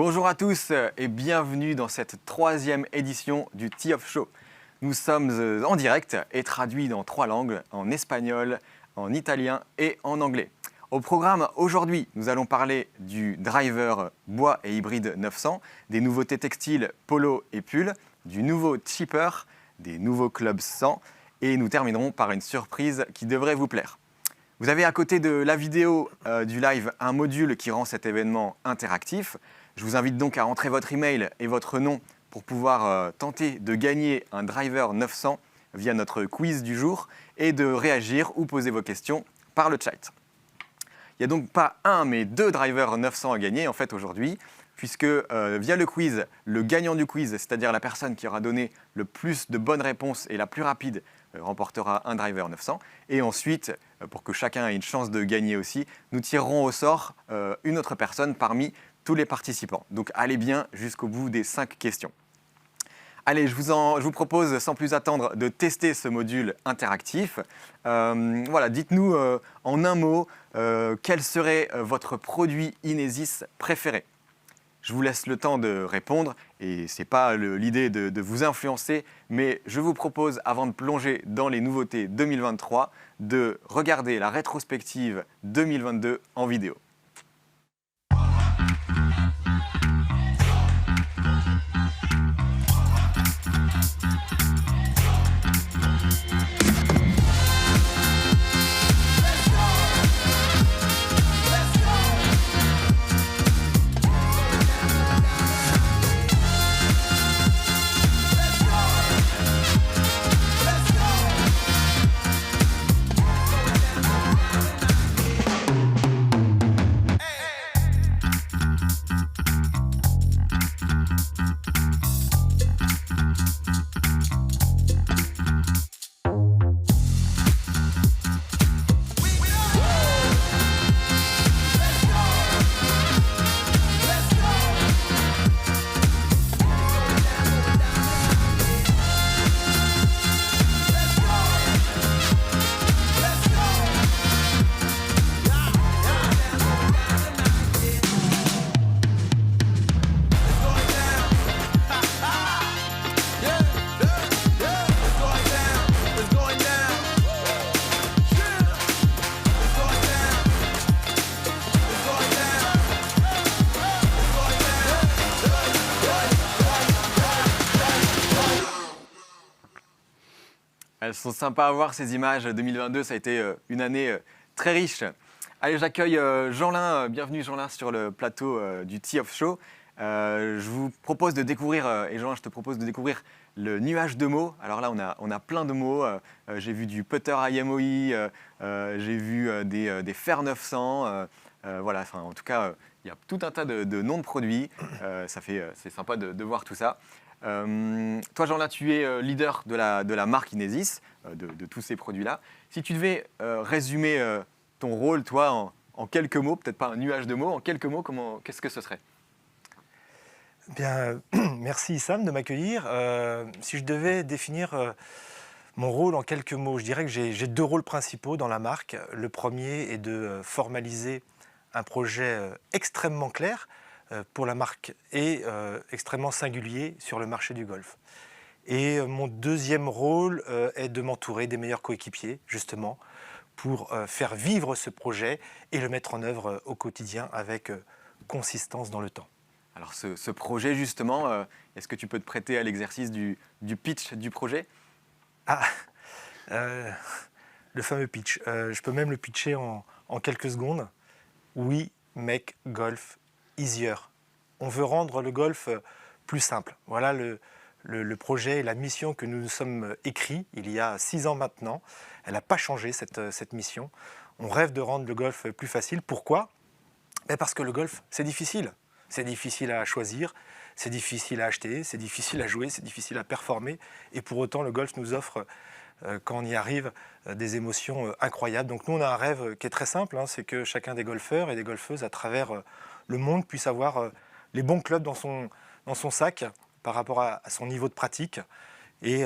Bonjour à tous et bienvenue dans cette troisième édition du Tee Off Show. Nous sommes en direct et traduits dans 3 langues, en espagnol, en italien et en anglais. Au programme aujourd'hui, nous allons parler du driver bois et hybride 900, des nouveautés textiles polo et pull, du nouveau chipper, des nouveaux clubs 100 et nous terminerons par une surprise qui devrait vous plaire. Vous avez à côté de la vidéo du live un module qui rend cet événement interactif. Je vous invite donc à entrer votre email et votre nom pour pouvoir tenter de gagner un driver 900 via notre quiz du jour et de réagir ou poser vos questions par le chat. Il n'y a donc pas un mais 2 drivers 900 à gagner en fait aujourd'hui, puisque via le quiz, le gagnant du quiz, c'est-à-dire la personne qui aura donné le plus de bonnes réponses et la plus rapide, remportera un driver 900. Et ensuite, pour que chacun ait une chance de gagner aussi, nous tirerons au sort une autre personne parmi tous les participants. Donc allez bien jusqu'au bout des 5 questions. Allez, je vous propose sans plus attendre de tester ce module interactif. Voilà, dites-nous en un mot quel serait votre produit Inesis préféré. Je vous laisse le temps de répondre et ce n'est pas l'idée de vous influencer, mais je vous propose, avant de plonger dans les nouveautés 2023, de regarder la rétrospective 2022 en vidéo. Elles sont sympas à voir ces images. 2022, ça a été une année très riche. Allez, j'accueille Jeanlin. Bienvenue Jeanlin sur le plateau du Tee Off Show. Je vous propose de découvrir, et Jeanlin, je te propose de découvrir le nuage de mots. Alors là, on a plein de mots. J'ai vu du putter IMOI, j'ai vu des fer 900. Voilà, enfin, en tout cas, il y a tout un tas de noms de produits. C'est sympa de voir tout ça. Toi, Jean-là, tu es leader de la marque Inesis, de tous ces produits-là. Si tu devais résumer ton rôle, toi, en quelques mots, peut-être pas un nuage de mots, en quelques mots, qu'est-ce que ce serait ? Bien, merci Sam de m'accueillir. Si je devais définir mon rôle en quelques mots, je dirais que j'ai 2 rôles principaux dans la marque. Le premier est de formaliser un projet extrêmement clair pour la marque et extrêmement singulier sur le marché du golf. Et mon deuxième rôle est de m'entourer des meilleurs coéquipiers, justement, pour faire vivre ce projet et le mettre en œuvre au quotidien avec consistance dans le temps. Alors ce projet, justement, est-ce que tu peux te prêter à l'exercice du pitch du projet ? Le fameux pitch. Je peux même le pitcher en quelques secondes. We make golf easier. On veut rendre le golf plus simple. Voilà le projet et la mission que nous nous sommes écrits il y a 6 ans maintenant. Elle n'a pas changé, cette mission. On rêve de rendre le golf plus facile. Pourquoi ? Parce que le golf, c'est difficile. C'est difficile à choisir, c'est difficile à acheter, c'est difficile à jouer, c'est difficile à performer. Et pour autant, le golf nous offre, quand on y arrive, des émotions incroyables. Donc nous, on a un rêve qui est très simple, c'est que chacun des golfeurs et des golfeuses à travers le monde puisse avoir les bons clubs dans son sac par rapport à son niveau de pratique et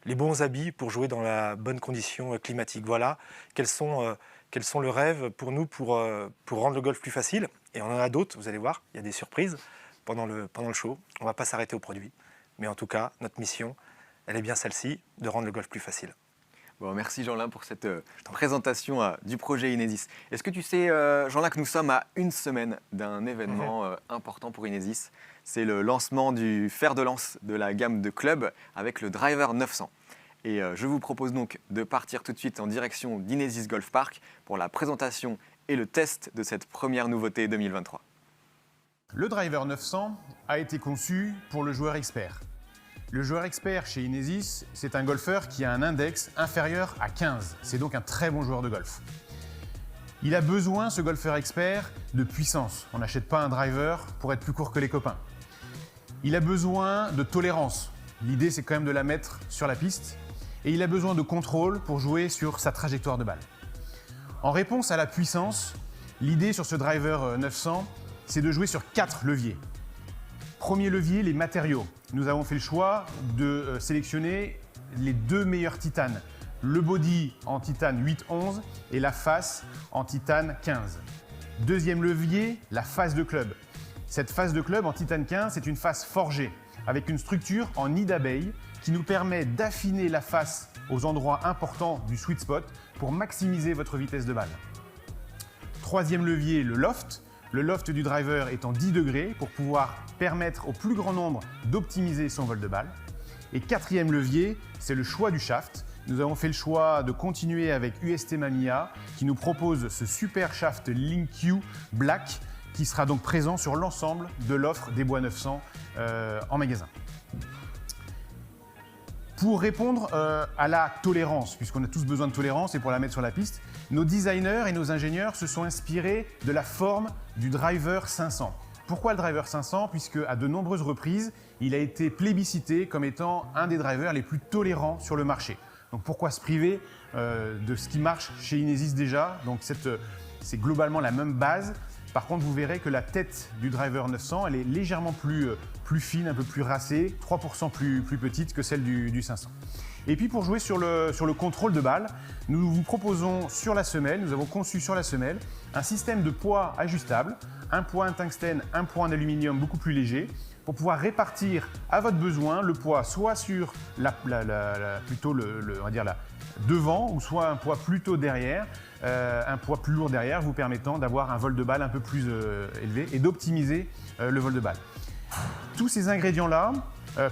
les bons habits pour jouer dans la bonne condition climatique. Voilà quels sont le rêve pour nous pour rendre le golf plus facile. Et on en a d'autres, vous allez voir, il y a des surprises pendant le show. On ne va pas s'arrêter au produit. Mais en tout cas, notre mission, elle est bien celle-ci, de rendre le golf plus facile. Bon, merci Jean-Lin pour cette présentation du projet Inesis. Est-ce que tu sais, Jean-Lin, que nous sommes à une semaine d'un événement important pour Inesis. C'est le lancement du fer de lance de la gamme de clubs avec le Driver 900. Et je vous propose donc de partir tout de suite en direction d'Inesis Golf Park pour la présentation et le test de cette première nouveauté 2023. Le Driver 900 a été conçu pour le joueur expert. Le joueur expert chez Inesis, c'est un golfeur qui a un index inférieur à 15. C'est donc un très bon joueur de golf. Il a besoin, ce golfeur expert, de puissance. On n'achète pas un driver pour être plus court que les copains. Il a besoin de tolérance. L'idée, c'est quand même de la mettre sur la piste. Et il a besoin de contrôle pour jouer sur sa trajectoire de balle. En réponse à la puissance, l'idée sur ce driver 900, c'est de jouer sur 4 leviers. Premier levier, les matériaux. Nous avons fait le choix de sélectionner les 2 meilleurs titanes. Le body en titane 8-11 et la face en titane 15. Deuxième levier, la face de club. Cette face de club en titane 15, c'est une face forgée avec une structure en nid d'abeille qui nous permet d'affiner la face aux endroits importants du sweet spot pour maximiser votre vitesse de balle. Troisième levier, le loft. Le loft du driver est en 10 degrés pour pouvoir permettre au plus grand nombre d'optimiser son vol de balle. Et quatrième levier, c'est le choix du shaft. Nous avons fait le choix de continuer avec UST Mamiya qui nous propose ce super shaft LinkQ Black qui sera donc présent sur l'ensemble de l'offre des Bois 900 en magasin. Pour répondre à la tolérance, puisqu'on a tous besoin de tolérance et pour la mettre sur la piste, nos designers et nos ingénieurs se sont inspirés de la forme du Driver 500. Pourquoi le Driver 500? Puisque à de nombreuses reprises, il a été plébiscité comme étant un des drivers les plus tolérants sur le marché. Donc pourquoi se priver de ce qui marche chez Inesis déjà? Donc c'est globalement la même base. Par contre, vous verrez que la tête du Driver 900, elle est légèrement plus fine, un peu plus racée, 3% plus petite que celle du 500. Et puis pour jouer sur le contrôle de balle, nous vous proposons sur la semelle, nous avons conçu sur la semelle un système de poids ajustable, un poids en tungstène, un poids en aluminium beaucoup plus léger, pour pouvoir répartir à votre besoin le poids soit sur plutôt on va dire devant ou soit un poids plutôt derrière, un poids plus lourd derrière vous permettant d'avoir un vol de balle un peu plus élevé et d'optimiser le vol de balle. Tous ces ingrédients-là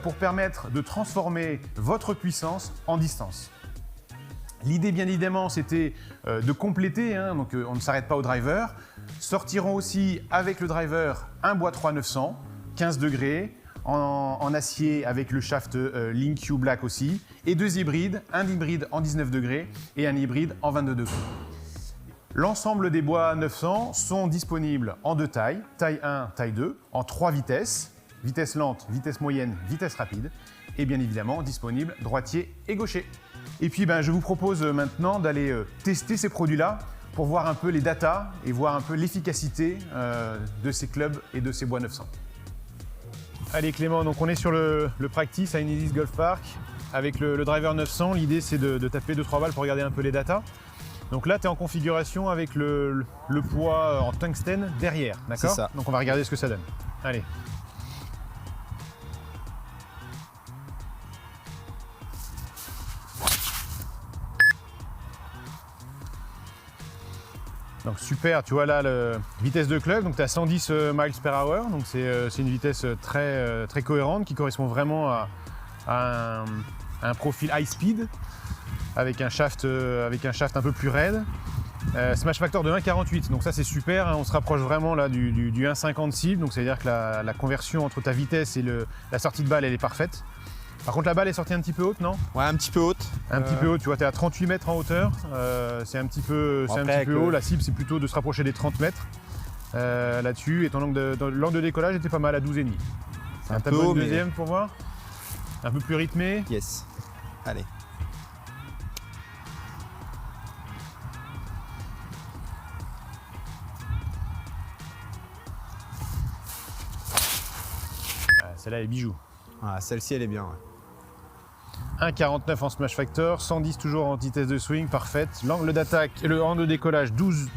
pour permettre de transformer votre puissance en distance. L'idée bien évidemment c'était de compléter, donc on ne s'arrête pas au driver. Sortiront aussi avec le driver un bois 3900, 15 degrés, en acier avec le shaft LinkQ Black aussi, et 2 hybrides, un hybride en 19 degrés et un hybride en 22 degrés. L'ensemble des bois 900 sont disponibles en 2 tailles, taille 1, taille 2, en 3 vitesses, vitesse lente, vitesse moyenne, vitesse rapide, et bien évidemment disponibles droitier et gaucher. Et puis je vous propose maintenant d'aller tester ces produits-là pour voir un peu les datas et voir un peu l'efficacité de ces clubs et de ces bois 900. Allez Clément, donc on est sur le practice à Inesis Golf Park avec le driver 900. L'idée c'est de taper 2-3 balles pour regarder un peu les datas. Donc là tu es en configuration avec le poids en tungstène derrière, d'accord? C'est ça. Donc on va regarder ce que ça donne. Allez. Donc super, tu vois là, vitesse de club, donc tu as 110 miles per hour, donc c'est une vitesse très cohérente qui correspond vraiment à un profil high speed avec un shaft un peu plus raide. Smash factor de 1,48, donc ça c'est super, on se rapproche vraiment là du 1,50 cible, donc ça veut dire que la conversion entre ta vitesse et la sortie de balle elle est parfaite. Par contre la balle est sortie un petit peu haute, non? Ouais, un petit peu haute. Un petit peu haute, tu vois, tu es à 38 mètres en hauteur, c'est un petit peu haut, la cible c'est plutôt de se rapprocher des 30 mètres là-dessus, et ton l'angle de décollage était pas mal à 12,5. C'est un peu tableau haut, de mais... deuxième pour voir, un peu plus rythmé. Yes. Allez. Celle-là est bijou. Ah, celle-ci elle est bien. Ouais. 1,49 en smash factor, 110 toujours en vitesse de swing, parfaite. L'angle d'attaque, le angle de décollage 12.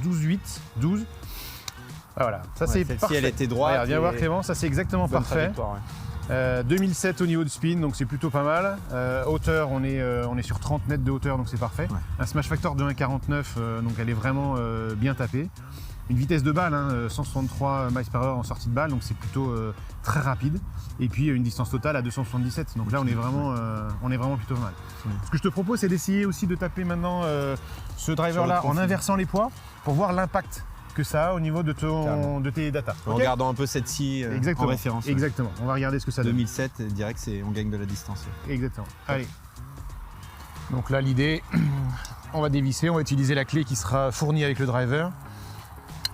Ah, voilà, ça Ouais, c'est celle-ci, parfait. elle était droite Regarde, viens et voir Clément, ça c'est exactement bonne parfait. trajectoire, ouais. 2007 au niveau de spin, donc c'est plutôt pas mal. Hauteur, on est sur 30 mètres de hauteur, donc c'est parfait. Ouais. Un smash factor de 1,49, donc elle est vraiment bien tapée. Une vitesse de balle, 163 miles par heure en sortie de balle, donc c'est plutôt très rapide. Et puis une distance totale à 277, donc là on est vraiment plutôt pas mal. Ouais. Ce que je te propose, c'est d'essayer aussi de taper maintenant ce driver-là Sur le en profil. inversant les poids pour voir l'impact que ça a au niveau de tes datas. En Ok regardant un peu cette scie Exactement. en référence. ouais. Exactement. On va regarder ce que ça donne. 2007, direct, on gagne de la distance. ouais. Exactement. Allez. Donc là, l'idée, on va dévisser, on va utiliser la clé qui sera fournie avec le driver.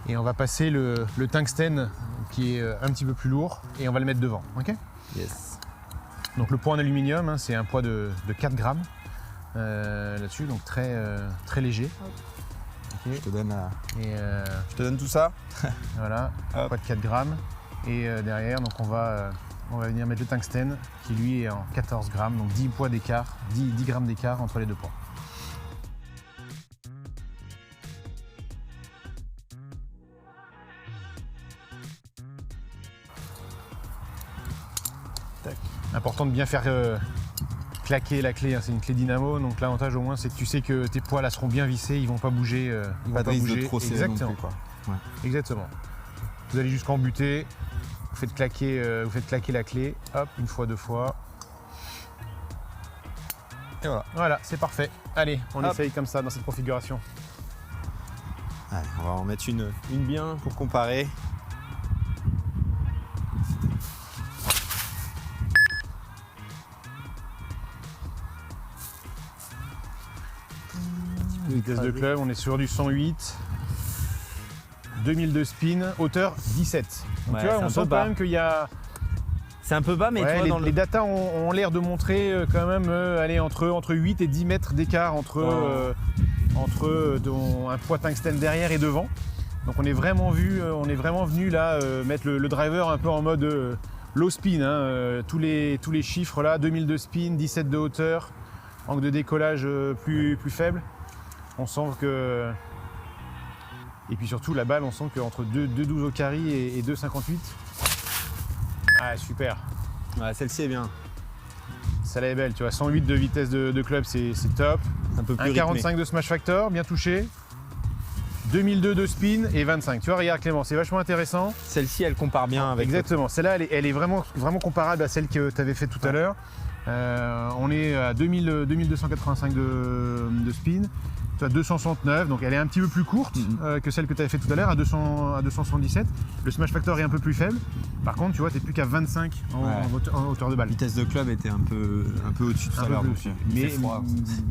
Et on va passer le tungstène qui est un petit peu plus lourd et on va le mettre devant. Ok. Yes. Donc le poids en aluminium, c'est un poids de 4 grammes là-dessus, donc très, très léger. Ok. Je te donne, Et je te donne tout ça. voilà, Hop. poids de 4 grammes. Et derrière, donc on va venir mettre le tungstène qui lui est en 14 grammes, donc 10 poids d'écart, 10 grammes d'écart entre les deux poids. Tac. Important de bien faire claquer la clé, c'est une clé dynamo, donc l'avantage au moins c'est que tu sais que tes poids là seront bien vissés, ils vont pas bouger. Ils Pas vont de risque bouger. de trop serrer non Exactement. plus, quoi. Ouais. Exactement. Vous allez jusqu'en butée, vous faites claquer la clé, hop, une fois, deux fois. Et voilà. Voilà, c'est parfait. Allez, on Hop. essaye comme ça dans cette configuration. Allez, on va en mettre une bien pour comparer. Vitesse de club, on est sur du 108. 2000 de spin, hauteur 17. Donc Ouais, tu vois, c'est on un sent peu quand bas. même qu'il y a. C'est un peu bas, mais Ouais, tu vois, les, dans les datas ont l'air de montrer quand même allez, entre 8 et 10 mètres d'écart entre un poids tungstène derrière et devant. Donc on est vraiment venu là mettre le driver un peu en mode low spin. Tous les chiffres là, 2000 de spin, 17 de hauteur, angle de décollage plus faible. On sent que. Et puis surtout la balle, on sent qu'entre 2,12 au carry et 2,58. Ah super. Ouais, celle-ci est bien. Celle-là est belle, tu vois, 108 de vitesse de club, c'est top. Un peu plus rythmé. 1,45 de smash factor, bien touché. 2002 de spin et 25. Tu vois, regarde Clément, c'est vachement intéressant. Celle-ci, elle compare bien avec. Exactement, celle-là, elle est vraiment comparable à celle que tu avais faite tout à l'heure. On est à 2285 de spin. Tu as 269, donc elle est un petit peu plus courte que celle que tu avais fait tout à l'heure, à 277. Le smash factor est un peu plus faible. Par contre, tu vois, tu n'es plus qu'à 25 en hauteur de balle. Vitesse de club était un peu au-dessus de tout Un à peu l'heure. plus donc, aussi. il Mais, fait froid.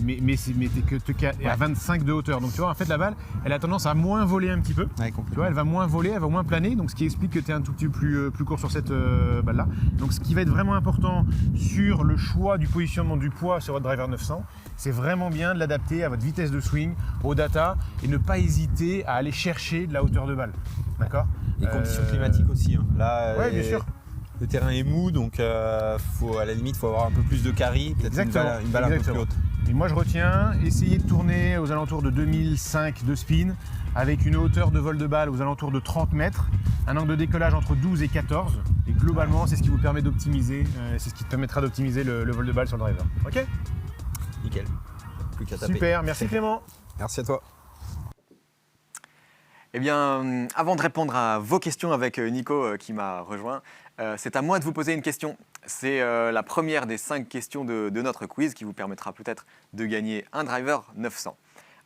mais t'es que à 25 de hauteur. Donc tu vois, en fait, la balle, elle a tendance à moins voler un petit peu. Ouais, Tu vois, complètement. elle va moins voler, elle va moins planer, donc ce qui explique que tu es un tout petit peu plus court sur cette balle-là. Donc ce qui va être vraiment important sur le choix du positionnement du poids sur votre driver 900, c'est vraiment bien de l'adapter à votre vitesse de swing, aux data, et ne pas hésiter à aller chercher de la hauteur de balle. D'accord ? Les conditions climatiques aussi. Là, Ouais, bien sûr. Le terrain est mou, donc à la limite, il faut avoir un peu plus de carry, peut-être Exactement, une balle un peu plus exactement. haute. Et moi je retiens, essayer de tourner aux alentours de 2005 de spin, avec une hauteur de vol de balle aux alentours de 30 mètres, un angle de décollage entre 12 et 14, et globalement c'est ce qui vous permet d'optimiser, c'est ce qui te permettra d'optimiser le vol de balle sur le driver. Ok ? Nickel. Plus qu'à taper. Super, merci Clément. Merci à toi. Eh bien, avant de répondre à vos questions avec Nico qui m'a rejoint, c'est à moi de vous poser une question. C'est la première des 5 questions de notre quiz qui vous permettra peut-être de gagner un driver 900.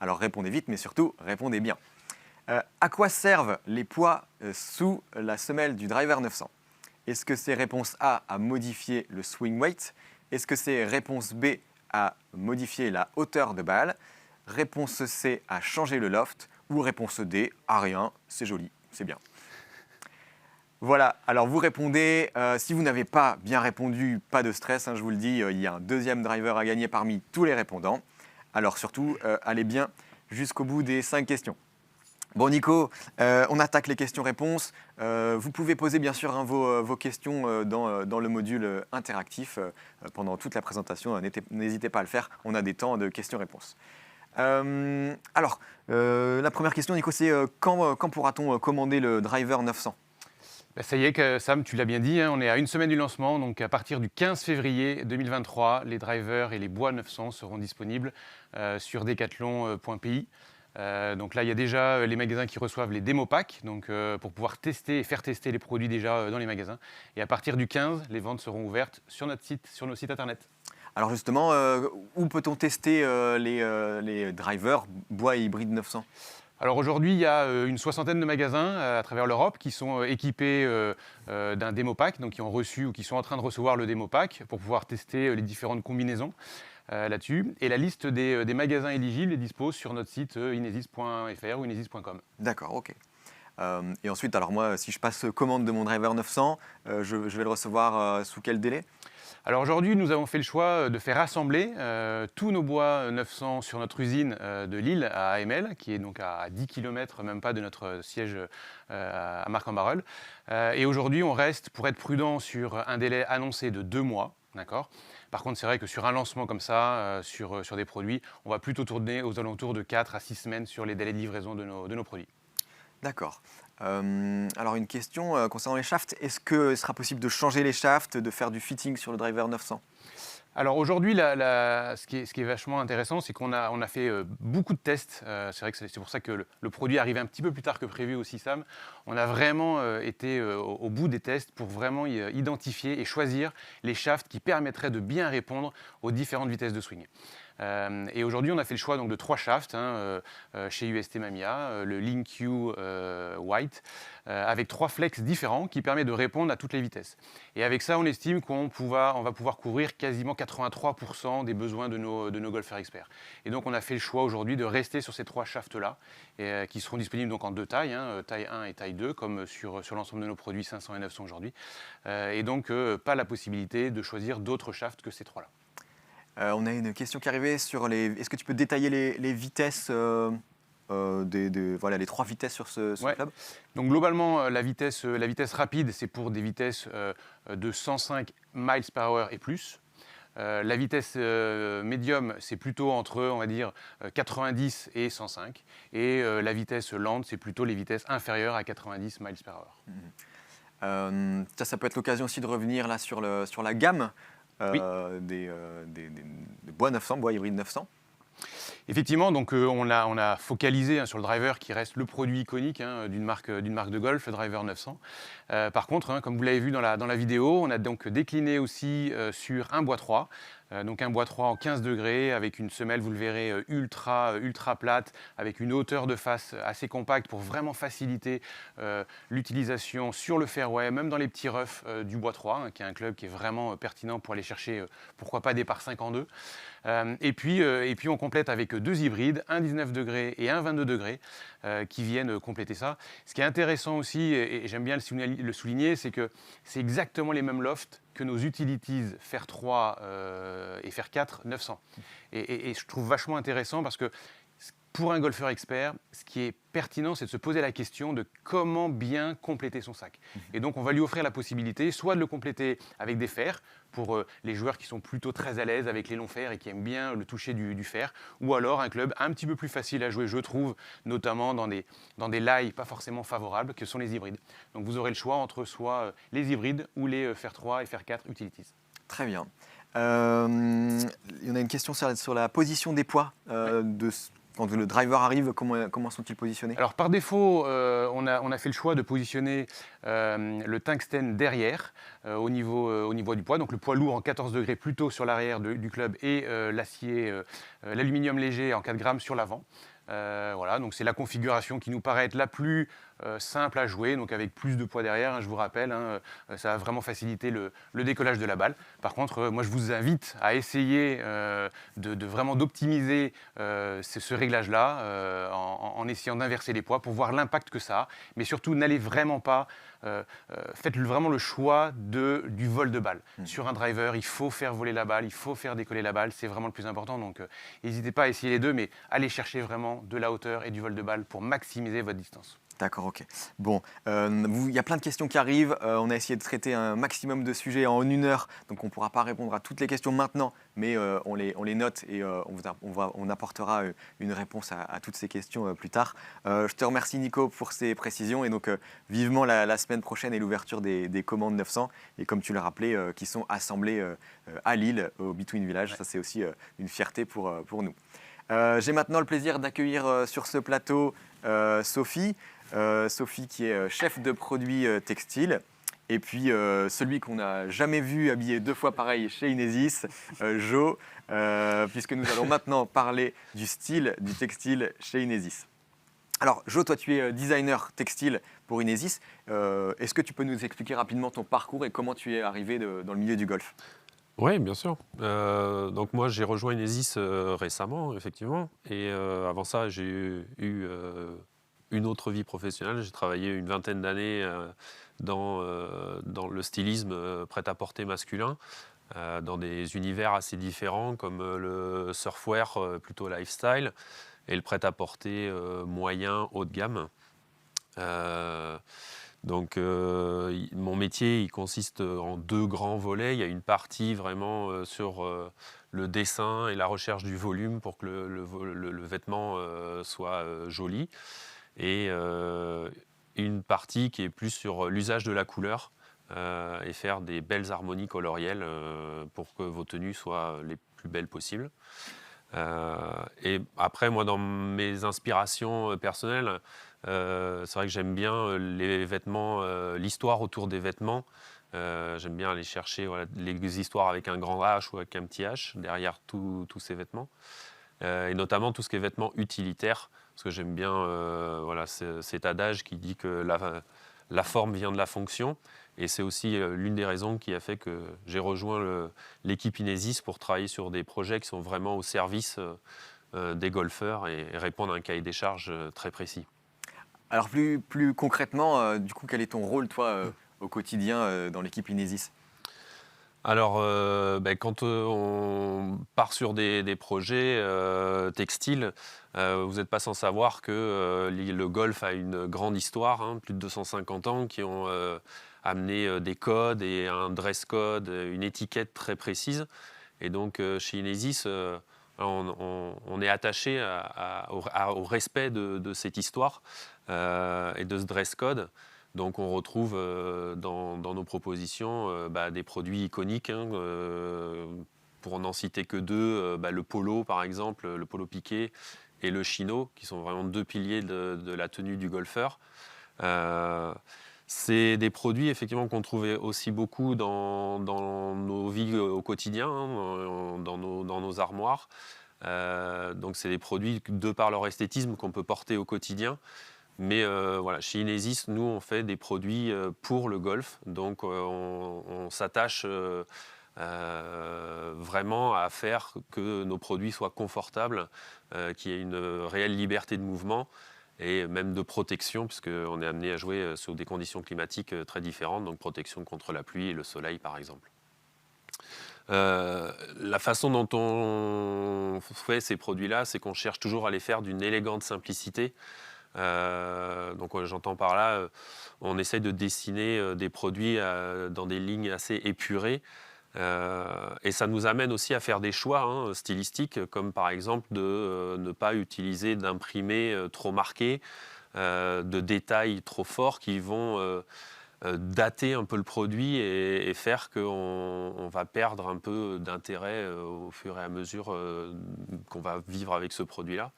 Alors répondez vite, mais surtout répondez bien. À quoi servent les poids sous la semelle du driver 900 ? Est-ce que c'est réponse A à modifier le swing weight ? Est-ce que c'est réponse B à modifier la hauteur de balle ? Réponse C à changer le loft ? Ou réponse D, à rien, c'est joli, c'est bien. Voilà, alors vous répondez, si vous n'avez pas bien répondu, pas de stress, je vous le dis, il y a un deuxième driver à gagner parmi tous les répondants. Alors surtout, allez bien jusqu'au bout des 5 questions. Bon Nico, on attaque les questions-réponses. Vous pouvez poser bien sûr vos questions dans le module interactif pendant toute la présentation, n'hésitez pas à le faire, on a des temps de questions-réponses. Alors, la première question, Nico, c'est quand pourra-t-on commander le driver 900? Ça y est, Sam, tu l'as bien dit, hein, on est à une semaine du lancement, donc à partir du 15 février 2023, les drivers et les bois 900 seront disponibles sur decathlon.pi. Donc là, il y a déjà les magasins qui reçoivent les démo packs, donc pour pouvoir tester et faire tester les produits déjà dans les magasins. Et à partir du 15, les ventes seront ouvertes sur notre site, sur nos sites internet. Alors justement, où peut-on tester les drivers bois et hybride 900? Alors aujourd'hui, il y a une soixantaine de magasins à travers l'Europe qui sont équipés d'un démo pack, donc qui ont reçu ou qui sont en train de recevoir le démo pack pour pouvoir tester les différentes combinaisons là-dessus. Et la liste des magasins éligibles est dispo sur notre site inesis.fr ou inesis.com. D'accord, ok. Et ensuite, alors moi, si je passe commande de mon driver 900, je vais le recevoir sous quel délai? Alors aujourd'hui, nous avons fait le choix de faire assembler tous nos bois 900 sur notre usine de Lille à AML, qui est donc à 10 km, même pas de notre siège à Marc-en-Barœul. Et aujourd'hui, on reste, pour être prudent, sur un délai annoncé de 2 mois. D'accord. Par contre, c'est vrai que sur un lancement comme ça, sur des produits, on va plutôt tourner aux alentours de 4 à 6 semaines sur les délais de livraison de nos produits. D'accord. Alors une question concernant les shafts. Est-ce que ce sera possible de changer les shafts, de faire du fitting sur le driver 900? Alors aujourd'hui, ce qui est vachement intéressant, c'est qu'on a fait beaucoup de tests. C'est vrai que c'est pour ça que le produit est arrivé un petit peu plus tard que prévu aussi, Sam. On a vraiment été au bout des tests pour vraiment identifier et choisir les shafts qui permettraient de bien répondre aux différentes vitesses de swing. Et aujourd'hui, on a fait le choix donc, de 3 shafts chez UST Mamiya, le Link U White, avec 3 flex différents qui permettent de répondre à toutes les vitesses. Et avec ça, on estime qu'on va pouvoir couvrir quasiment 83% des besoins de nos golfeurs experts. Et donc, on a fait le choix aujourd'hui de rester sur ces 3 shafts-là, qui seront disponibles donc en 2 tailles, taille 1 et taille 2, comme sur l'ensemble de nos produits 500 et 900 aujourd'hui. Et donc, pas la possibilité de choisir d'autres shafts que ces 3-là. On a une question qui est arrivée sur les... Est-ce que tu peux détailler les vitesses, voilà, les 3 vitesses sur ce club? Donc globalement, la vitesse rapide, c'est pour des vitesses de 105 miles par heure et plus. La vitesse médium, c'est plutôt entre, on va dire, 90 et 105. Et la vitesse lente, c'est plutôt les vitesses inférieures à 90 miles par heure. Ça peut être l'occasion aussi de revenir là sur la gamme. Oui. Des bois 900, bois hybride 900. Effectivement, donc on a focalisé sur le driver qui reste le produit iconique d'une marque de golf, le driver 900. Par contre, comme vous l'avez vu dans la vidéo, on a donc décliné aussi sur un bois 3. Donc un bois 3 en 15 degrés avec une semelle, vous le verrez, ultra plate, avec une hauteur de face assez compacte pour vraiment faciliter l'utilisation sur le fairway, même dans les petits roughs du bois 3, qui est un club qui est vraiment pertinent pour aller chercher, pourquoi pas des par 5 en 2. Et puis on complète avec 2 hybrides, un 19 degrés et un 22 degrés, qui viennent compléter ça. Ce qui est intéressant aussi, et j'aime bien le souligner, c'est que c'est exactement les mêmes lofts que nos utilities Fair 3 et Fair 4 900. Et je trouve vachement intéressant parce que pour un golfeur expert, ce qui est pertinent, c'est de se poser la question de comment bien compléter son sac. Et donc, on va lui offrir la possibilité soit de le compléter avec des fers, pour les joueurs qui sont plutôt très à l'aise avec les longs fers et qui aiment bien le toucher du fer, ou alors un club un petit peu plus facile à jouer, je trouve, notamment dans des lies pas forcément favorables, que sont les hybrides. Donc, vous aurez le choix entre soit les hybrides ou les Fair 3 et Fair 4 Utilities. Très bien. Il y en a une question sur la position des poids quand le driver arrive, comment sont-ils positionnés? Alors par défaut, on a fait le choix de positionner le tungstène derrière au niveau du poids, donc le poids lourd en 14 degrés plutôt sur l'arrière du club et l'acier, l'aluminium léger en 4 grammes sur l'avant. Voilà, donc c'est la configuration qui nous paraît être la plus simple à jouer, donc avec plus de poids derrière, je vous rappelle, ça va vraiment faciliter le décollage de la balle. Par contre, moi je vous invite à essayer de vraiment d'optimiser ce réglage-là en essayant d'inverser les poids pour voir l'impact que ça a, mais surtout n'allez vraiment pas, faites vraiment le choix du vol de balle. Sur un driver, il faut faire voler la balle, il faut faire décoller la balle, c'est vraiment le plus important, donc n'hésitez pas à essayer les deux, mais allez chercher vraiment de la hauteur et du vol de balle pour maximiser votre distance. D'accord, ok. Bon, il y a plein de questions qui arrivent. On a essayé de traiter un maximum de sujets en 1 heure, donc on ne pourra pas répondre à toutes les questions maintenant, mais on les note et on apportera une réponse à toutes ces questions plus tard. Je te remercie Nico pour ces précisions et donc vivement la semaine prochaine et l'ouverture des commandes 900 et comme tu l'as rappelé, qui sont assemblées à Lille, au Between Village. Ça c'est aussi une fierté pour nous. J'ai maintenant le plaisir d'accueillir sur ce plateau Sophie. Sophie qui est chef de produit textile. Et puis celui qu'on n'a jamais vu habillé 2 fois pareil chez Inesis, Jo, puisque nous allons maintenant parler du style du textile chez Inesis. Alors Jo, toi tu es designer textile pour Inesis. Est-ce que tu peux nous expliquer rapidement ton parcours et comment tu es arrivé dans le milieu du golf ? Oui, bien sûr. Donc moi, j'ai rejoint Inesis récemment, effectivement. Et avant ça, j'ai eu une autre vie professionnelle. J'ai travaillé une vingtaine d'années dans le stylisme prêt-à-porter masculin, dans des univers assez différents comme le surfwear plutôt lifestyle et le prêt-à-porter moyen haut de gamme. Donc mon métier il consiste en 2 grands volets. Il y a une partie vraiment sur le dessin et la recherche du volume pour que le vêtement soit joli. Et une partie qui est plus sur l'usage de la couleur et faire des belles harmonies colorielles pour que vos tenues soient les plus belles possibles. Et après, moi, dans mes inspirations personnelles, c'est vrai que j'aime bien les vêtements, l'histoire autour des vêtements. J'aime bien aller chercher les histoires avec un grand H ou avec un petit H derrière tous ces vêtements. Et notamment tout ce qui est vêtements utilitaires, parce que j'aime bien cet adage qui dit que la forme vient de la fonction. Et c'est aussi l'une des raisons qui a fait que j'ai rejoint l'équipe Inesis pour travailler sur des projets qui sont vraiment au service des golfeurs et répondre à un cahier des charges très précis. Alors plus concrètement, du coup, quel est ton rôle, toi, au quotidien dans l'équipe Inesis ? Alors, quand on part sur des projets textiles, vous n'êtes pas sans savoir que le golf a une grande histoire, plus de 250 ans, qui ont amené des codes et un dress code, une étiquette très précise. Et donc, chez Inesis, on est attaché au respect de cette histoire et de ce dress code. Donc on retrouve dans nos propositions des produits iconiques, pour n'en citer que 2, le polo par exemple, le polo piqué et le chino, qui sont vraiment 2 piliers de la tenue du golfeur. C'est des produits effectivement qu'on trouvait aussi beaucoup dans nos vies au quotidien, dans nos armoires. Donc c'est des produits, de par leur esthétisme, qu'on peut porter au quotidien. Mais chez Inesis, nous, on fait des produits pour le golf. Donc, on s'attache vraiment à faire que nos produits soient confortables, qu'il y ait une réelle liberté de mouvement et même de protection, puisqu'on est amené à jouer sur des conditions climatiques très différentes, donc protection contre la pluie et le soleil, par exemple. La façon dont on fait ces produits-là, c'est qu'on cherche toujours à les faire d'une élégante simplicité. Donc j'entends par là, on essaye de dessiner des produits dans des lignes assez épurées, et ça nous amène aussi à faire des choix stylistiques, comme par exemple de ne pas utiliser d'imprimés trop marqués, de détails trop forts qui vont dater un peu le produit et faire qu'on va perdre un peu d'intérêt au fur et à mesure qu'on va vivre avec ce produit-là.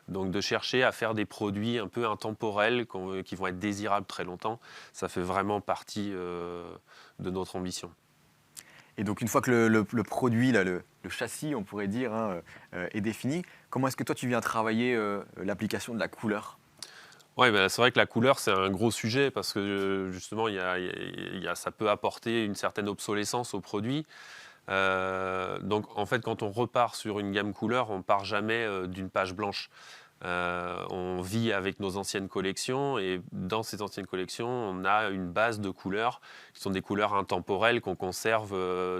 Donc de chercher à faire des produits un peu intemporels qui vont être désirables très longtemps, ça fait vraiment partie de notre ambition. Et donc une fois que le produit, là, le châssis, on pourrait dire, est défini, comment est-ce que toi tu viens travailler l'application de la couleur ? Oui, c'est vrai que la couleur, c'est un gros sujet parce que justement, ça peut apporter une certaine obsolescence au produit. Donc en fait, quand on repart sur une gamme couleur, on ne part jamais d'une page blanche. On vit avec nos anciennes collections et dans ces anciennes collections, on a une base de couleurs qui sont des couleurs intemporelles qu'on conserve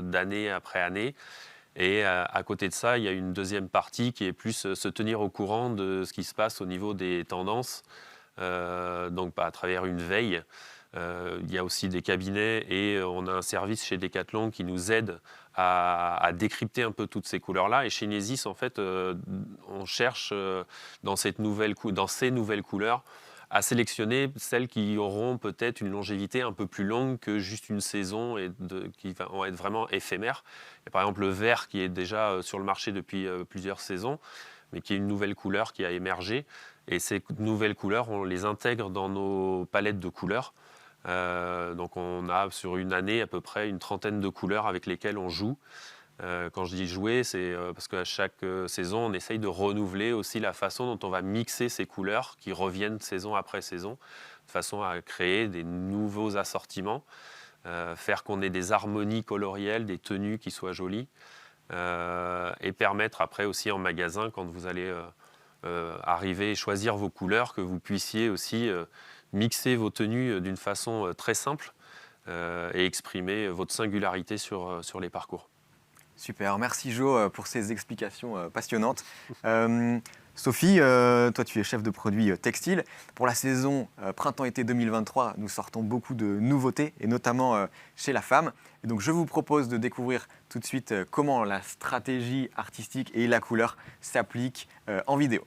d'année après année. Et à côté de ça, il y a une deuxième partie qui est plus se tenir au courant de ce qui se passe au niveau des tendances donc à travers une veille. Il y a aussi des cabinets et on a un service chez Decathlon qui nous aide à décrypter un peu toutes ces couleurs-là. Et chez Inesis, en fait, on cherche dans ces nouvelles couleurs à sélectionner celles qui auront peut-être une longévité un peu plus longue que juste une saison et qui vont être vraiment éphémères. Et par exemple, le vert qui est déjà sur le marché depuis plusieurs saisons, mais qui est une nouvelle couleur qui a émergé. Et ces nouvelles couleurs, on les intègre dans nos palettes de couleurs. Donc on a sur une année à peu près une trentaine de couleurs avec lesquelles on joue. Quand je dis jouer, c'est parce qu'à chaque saison, on essaye de renouveler aussi la façon dont on va mixer ces couleurs qui reviennent saison après saison, de façon à créer des nouveaux assortiments, faire qu'on ait des harmonies colorielles, des tenues qui soient jolies, et permettre après aussi en magasin, quand vous allez arriver et choisir vos couleurs, que vous puissiez aussi mixer vos tenues d'une façon très simple et exprimer votre singularité sur les parcours. Super, merci Jo pour ces explications passionnantes. Sophie, toi tu es chef de produit textile. Pour la saison printemps-été 2023, nous sortons beaucoup de nouveautés, et notamment chez la femme. Et donc je vous propose de découvrir tout de suite comment la stratégie artistique et la couleur s'appliquent en vidéo.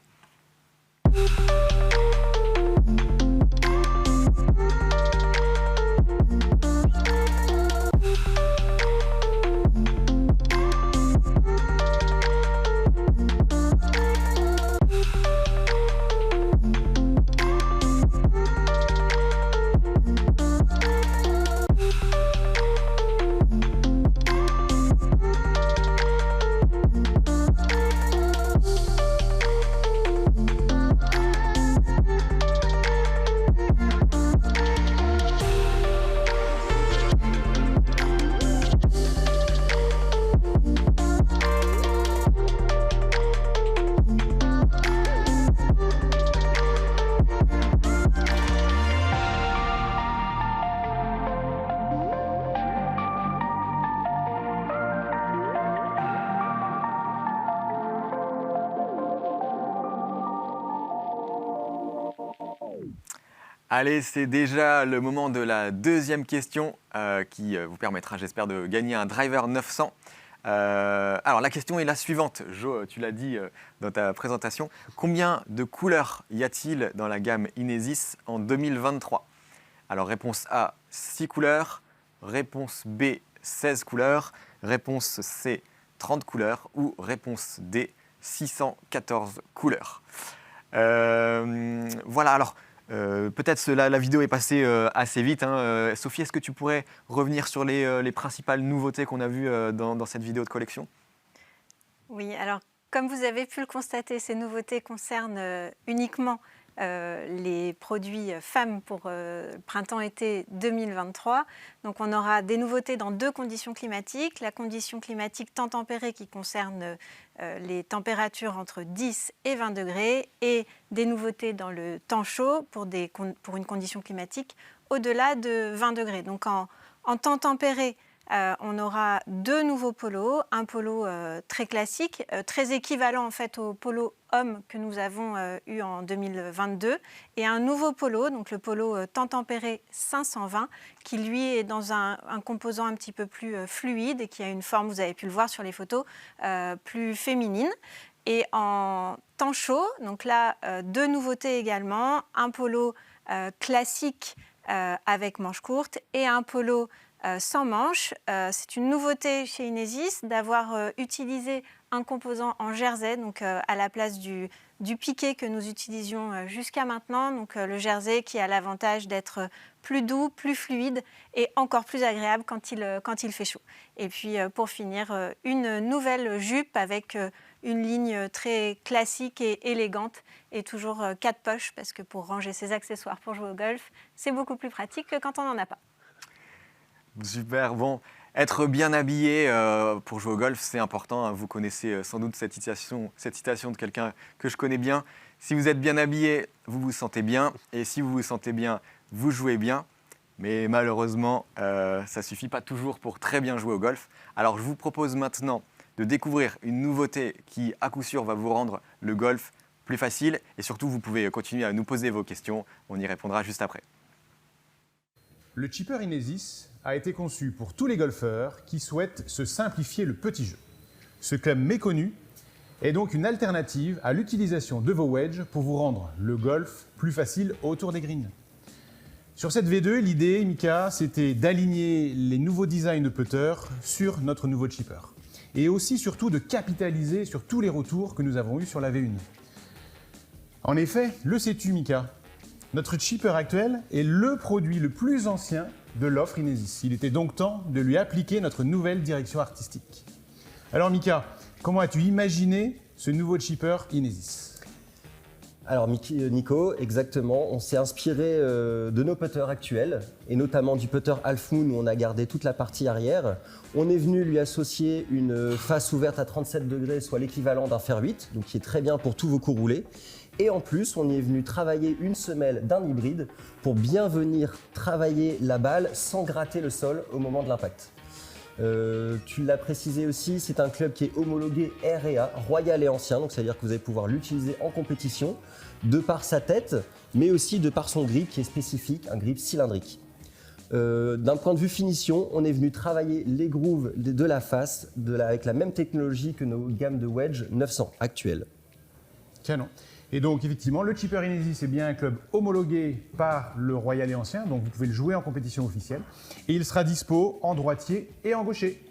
Allez, c'est déjà le moment de la deuxième question qui vous permettra, j'espère, de gagner un driver 900. Alors, la question est la suivante. Jo, tu l'as dit dans ta présentation. Combien de couleurs y a-t-il dans la gamme Inesis en 2023 ? Alors, réponse A, 6 couleurs. Réponse B, 16 couleurs. Réponse C, 30 couleurs. Ou réponse D, 614 couleurs. Voilà, alors... peut-être la vidéo est passée assez vite. Sophie, est-ce que tu pourrais revenir sur les principales nouveautés qu'on a vues dans cette vidéo de collection ? Oui, alors comme vous avez pu le constater, ces nouveautés concernent uniquement les produits femmes pour printemps-été 2023. Donc on aura des nouveautés dans 2 conditions climatiques. La condition climatique temps tempéré qui concerne les températures entre 10 et 20 degrés et des nouveautés dans le temps chaud pour une condition climatique au-delà de 20 degrés. Donc en temps tempéré, on aura 2 nouveaux polos, un polo très classique, très équivalent en fait au polo homme que nous avons eu en 2022, et un nouveau polo, donc le polo temps tempéré 520, qui lui est dans un composant un petit peu plus fluide et qui a une forme, vous avez pu le voir sur les photos, plus féminine. Et en temps chaud, donc là 2 nouveautés également, un polo classique avec manches courtes et un polo sans manches. C'est une nouveauté chez Inesis d'avoir utilisé un composant en jersey, donc à la place du piqué que nous utilisions jusqu'à maintenant. Donc le jersey qui a l'avantage d'être plus doux, plus fluide et encore plus agréable quand il fait chaud. Et puis pour finir, une nouvelle jupe avec une ligne très classique et élégante et toujours 4 poches, parce que pour ranger ses accessoires pour jouer au golf, c'est beaucoup plus pratique que quand on n'en a pas. Super, bon. Être bien habillé pour jouer au golf, c'est important. Vous connaissez sans doute cette citation de quelqu'un que je connais bien. Si vous êtes bien habillé, vous vous sentez bien. Et si vous vous sentez bien, vous jouez bien. Mais malheureusement, ça ne suffit pas toujours pour très bien jouer au golf. Alors je vous propose maintenant de découvrir une nouveauté qui, à coup sûr, va vous rendre le golf plus facile. Et surtout, vous pouvez continuer à nous poser vos questions. On y répondra juste après. Le chipper Inesis a été conçu pour tous les golfeurs qui souhaitent se simplifier le petit jeu. Ce club méconnu est donc une alternative à l'utilisation de vos wedges pour vous rendre le golf plus facile autour des greens. Sur cette V2, l'idée, Mika, c'était d'aligner les nouveaux designs de putter sur notre nouveau chipper. Et aussi, surtout, de capitaliser sur tous les retours que nous avons eus sur la V1. En effet, le sais-tu, Mika, notre chipper actuel est le produit le plus ancien de l'offre Inesis. Il était donc temps de lui appliquer notre nouvelle direction artistique. Alors Mika, comment as-tu imaginé ce nouveau chipper Inesis ? Alors Nico, exactement, on s'est inspiré de nos putters actuels et notamment du putter Half Moon où on a gardé toute la partie arrière. On est venu lui associer une face ouverte à 37 degrés, soit l'équivalent d'un fer 8, donc qui est très bien pour tous vos coups roulés. Et en plus, on y est venu travailler une semelle d'un hybride pour bien venir travailler la balle sans gratter le sol au moment de l'impact. Tu l'as précisé aussi, c'est un club qui est homologué R&A, royal et ancien, donc c'est-à-dire que vous allez pouvoir l'utiliser en compétition de par sa tête, mais aussi de par son grip qui est spécifique, un grip cylindrique. D'un point de vue finition, on est venu travailler les grooves de la face avec la même technologie que nos gammes de wedge 900 actuelles. Canon. Et donc, effectivement, le chipper Inesis est bien un club homologué par le Royal et Ancien, donc vous pouvez le jouer en compétition officielle. Et il sera dispo en droitier et en gaucher.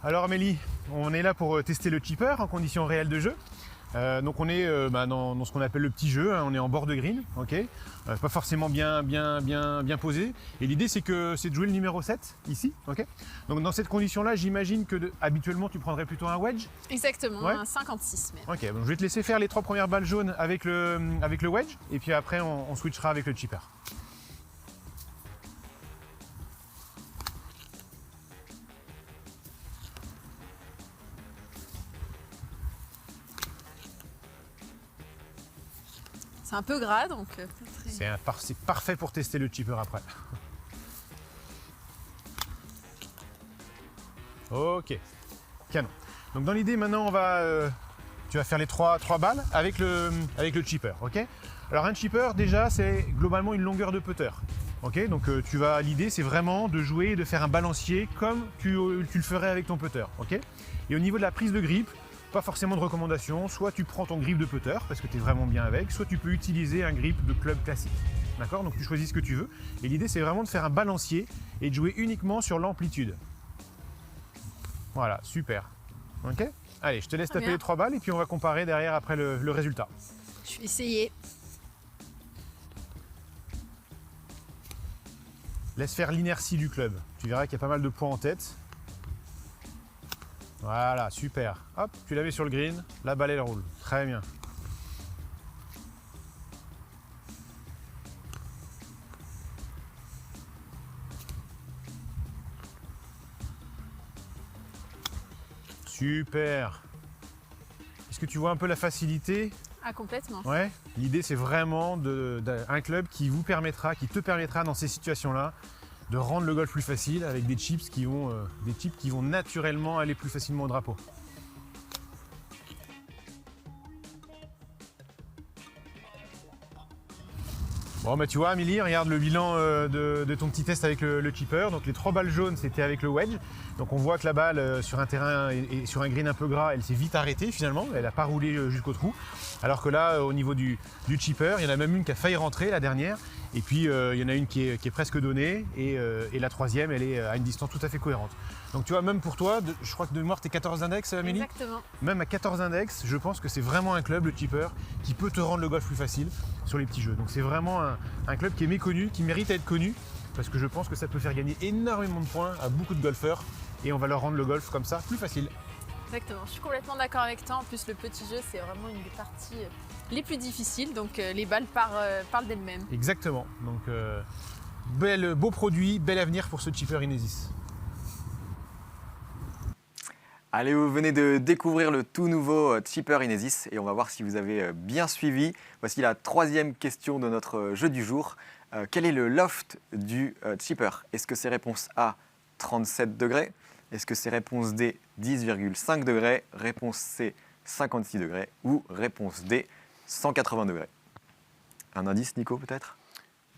Alors Amélie, on est là pour tester le chipper en conditions réelles de jeu. Donc on est dans ce qu'on appelle le petit jeu, hein, on est en bord de green, ok, pas forcément bien posé. Et l'idée c'est de jouer le numéro 7 ici, ok. Donc dans cette condition-là, j'imagine que habituellement tu prendrais plutôt un wedge. Exactement, Ouais. un 56 même. Ok, donc je vais te laisser faire les 3 premières balles jaunes avec le wedge, et puis après on switchera avec le chipper. C'est un peu gras, donc C'est parfait pour tester le chipper après. Ok, canon. Donc dans l'idée maintenant tu vas faire les 3 balles avec le chipper, ok. Alors un chipper déjà c'est globalement une longueur de putter, ok. Donc l'idée c'est vraiment de jouer et de faire un balancier comme tu le ferais avec ton putter, ok. Et au niveau de la prise de grip, pas forcément de recommandation, soit tu prends ton grip de putter parce que tu es vraiment bien avec, soit tu peux utiliser un grip de club classique. D'accord? Donc tu choisis ce que tu veux. Et l'idée c'est vraiment de faire un balancier et de jouer uniquement sur l'amplitude. Voilà, super. Ok? Allez, je te laisse taper bien. les 3 balles et puis on va comparer derrière après le résultat. je vais essayer. Laisse faire l'inertie du club. Tu verras qu'il y a pas mal de points en tête. Voilà, super. Hop, tu la mets sur le green, la balle elle roule. Très bien. Super. Est-ce que tu vois un peu la facilité? Ah, complètement. Ouais. L'idée c'est vraiment un club qui te permettra dans ces situations-là de rendre le golf plus facile avec des chips qui vont naturellement aller plus facilement au drapeau. Bon bah tu vois Amélie, regarde le bilan de ton petit test avec le chipper. Donc les 3 balles jaunes c'était avec le wedge. Donc on voit que la balle sur un terrain et sur un green un peu gras, elle s'est vite arrêtée finalement. Elle n'a pas roulé jusqu'au trou. Alors que là au niveau du chipper, il y en a même une qui a failli rentrer, la dernière. Et puis il y en a une qui est presque donnée et la troisième elle est à une distance tout à fait cohérente. Donc tu vois même pour toi, je crois que de mémoire t'es 14 index Amélie. Exactement. Même à 14 index, je pense que c'est vraiment un club, le chipper, qui peut te rendre le golf plus facile sur les petits jeux. Donc c'est vraiment un club qui est méconnu, qui mérite à être connu, parce que je pense que ça peut faire gagner énormément de points à beaucoup de golfeurs, et on va leur rendre le golf comme ça plus facile. Exactement, je suis complètement d'accord avec toi. En plus, le petit jeu, c'est vraiment une des parties les plus difficiles, donc les balles parlent d'elles-mêmes. Exactement. Donc beau produit, bel avenir pour ce chipper Inesis. Allez, vous venez de découvrir le tout nouveau chipper Inesis et on va voir si vous avez bien suivi. Voici la 3e question de notre jeu du jour. Quel est le loft du chipper? Est-ce que c'est réponse A, 37 degrés? Est-ce que c'est réponse D, 10,5 degrés? Réponse C, 56 degrés? Ou réponse D, 180 degrés. Un indice, Nico, peut-être?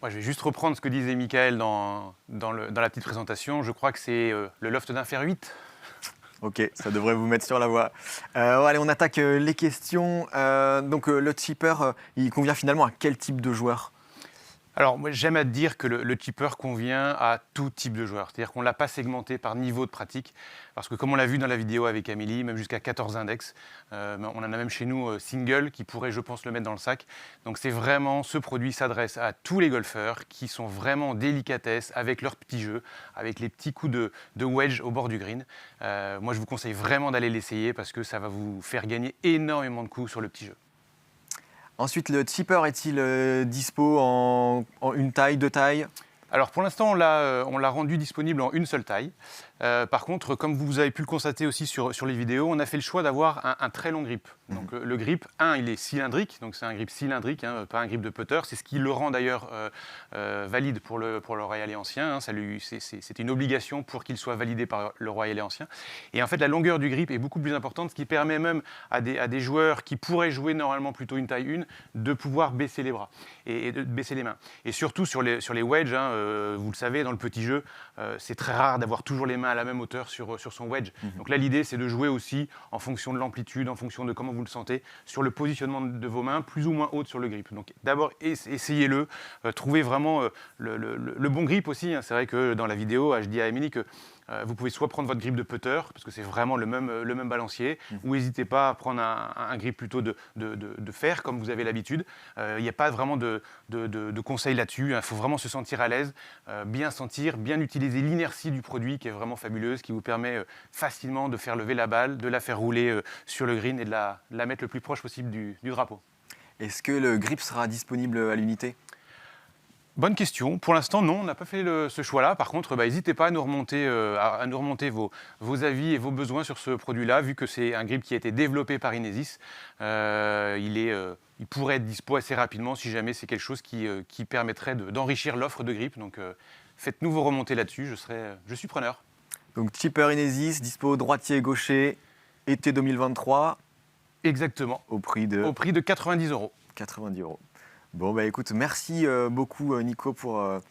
Moi, je vais juste reprendre ce que disait Michael dans la petite présentation. Je crois que c'est le loft d'un fer 8. Ok, ça devrait vous mettre sur la voie. Allez, on attaque les questions. Donc le chipper, il convient finalement à quel type de joueur? Alors, moi, j'aime à dire que le chipper convient à tout type de joueur. C'est-à-dire qu'on ne l'a pas segmenté par niveau de pratique. Parce que comme on l'a vu dans la vidéo avec Amélie, même jusqu'à 14 index, on en a même chez nous single qui pourrait, je pense, le mettre dans le sac. Donc c'est vraiment, ce produit s'adresse à tous les golfeurs qui sont vraiment en délicatesse avec leurs petits jeux, avec les petits coups de wedge au bord du green. Moi, je vous conseille vraiment d'aller l'essayer parce que ça va vous faire gagner énormément de coups sur le petit jeu. Ensuite, le chipper est-il dispo en une taille, deux tailles? Alors pour l'instant, on l'a rendu disponible en une seule taille. Par contre, comme vous avez pu le constater aussi sur les vidéos, on a fait le choix d'avoir un très long grip. Donc le grip, il est cylindrique, donc c'est un grip cylindrique, pas un grip de putter. C'est ce qui le rend d'ailleurs valide pour le Royal ancien. C'est une obligation pour qu'il soit validé par le Royal ancien. Et en fait, la longueur du grip est beaucoup plus importante, ce qui permet même à des joueurs qui pourraient jouer normalement plutôt une taille 1 de pouvoir baisser les bras et de baisser les mains. Et surtout sur les wedges, vous le savez, dans le petit jeu, c'est très rare d'avoir toujours les mains à la même hauteur sur son wedge. Donc là, l'idée, c'est de jouer aussi en fonction de l'amplitude, en fonction de comment vous le sentez, sur le positionnement de vos mains, plus ou moins hautes sur le grip. Donc d'abord, essayez-le, trouvez vraiment le bon grip aussi. C'est vrai que dans la vidéo, je dis à Émilie que vous pouvez soit prendre votre grip de putter, parce que c'est vraiment le même balancier, ou n'hésitez pas à prendre un grip plutôt de fer, comme vous avez l'habitude. Il n'y a pas vraiment de conseils là-dessus. Il faut vraiment se sentir à l'aise, bien sentir, bien utiliser l'inertie du produit qui est vraiment fabuleuse, qui vous permet facilement de faire lever la balle, de la faire rouler sur le green et de la mettre le plus proche possible du drapeau. Est-ce que le grip sera disponible à l'unité ? Bonne question. Pour l'instant, non, on n'a pas fait ce choix-là. Par contre, n'hésitez pas à nous remonter, vos avis et vos besoins sur ce produit-là, vu que c'est un grip qui a été développé par Inesis. Il pourrait être dispo assez rapidement si jamais c'est quelque chose qui permettrait d'enrichir l'offre de grip. Donc, faites-nous vos remontées là-dessus, je suis preneur. Donc, chipper Inesis, dispo droitier, gaucher, été 2023. Exactement. Au prix de 90 €. 90 €. Bon, écoute, merci beaucoup Nico pour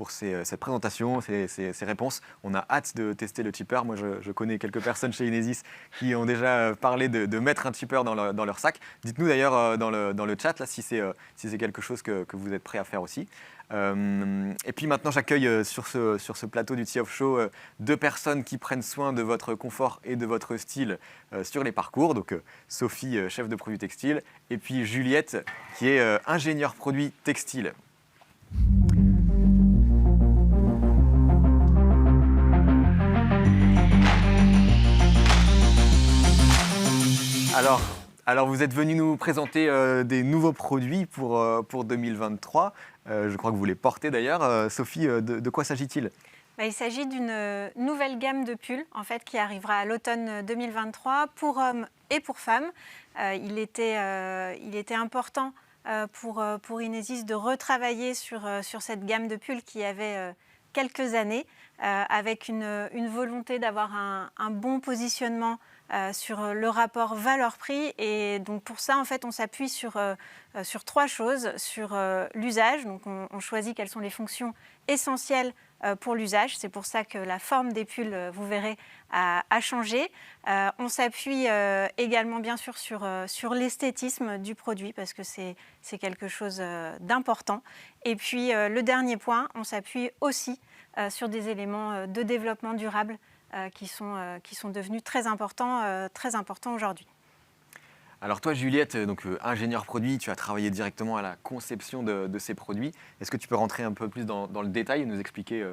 cette présentation, ces réponses. On a hâte de tester le chipper. Moi, je connais quelques personnes chez Inesis qui ont déjà parlé de mettre un chipper dans leur sac. Dites-nous d'ailleurs dans le chat là, si c'est quelque chose que vous êtes prêt à faire aussi. Et puis maintenant, j'accueille sur ce plateau du Tee Off Show 2 personnes qui prennent soin de votre confort et de votre style sur les parcours. Donc Sophie, chef de produit textile, et puis Juliette, qui est ingénieure produit textile. Alors, vous êtes venu nous présenter des nouveaux produits pour 2023. Je crois que vous les portez d'ailleurs. Sophie, de quoi s'agit-il ? Il s'agit d'une nouvelle gamme de pulls en fait, qui arrivera à l'automne 2023 pour hommes et pour femmes. Il était important pour Inesis de retravailler sur cette gamme de pulls qui avait quelques années, avec une volonté d'avoir un bon positionnement sur le rapport valeur-prix. Et donc pour ça, en fait, on s'appuie sur 3 choses. Sur l'usage, donc on choisit quelles sont les fonctions essentielles pour l'usage. C'est pour ça que la forme des pulls, vous verrez, a changé. On s'appuie également, bien sûr, sur l'esthétisme du produit, parce que c'est quelque chose d'important. Et puis, le dernier point, on s'appuie aussi sur des éléments de développement durable qui sont devenus très importants aujourd'hui. Alors toi, Juliette, donc ingénieure produit, tu as travaillé directement à la conception de ces produits. Est-ce que tu peux rentrer un peu plus dans le détail et nous expliquer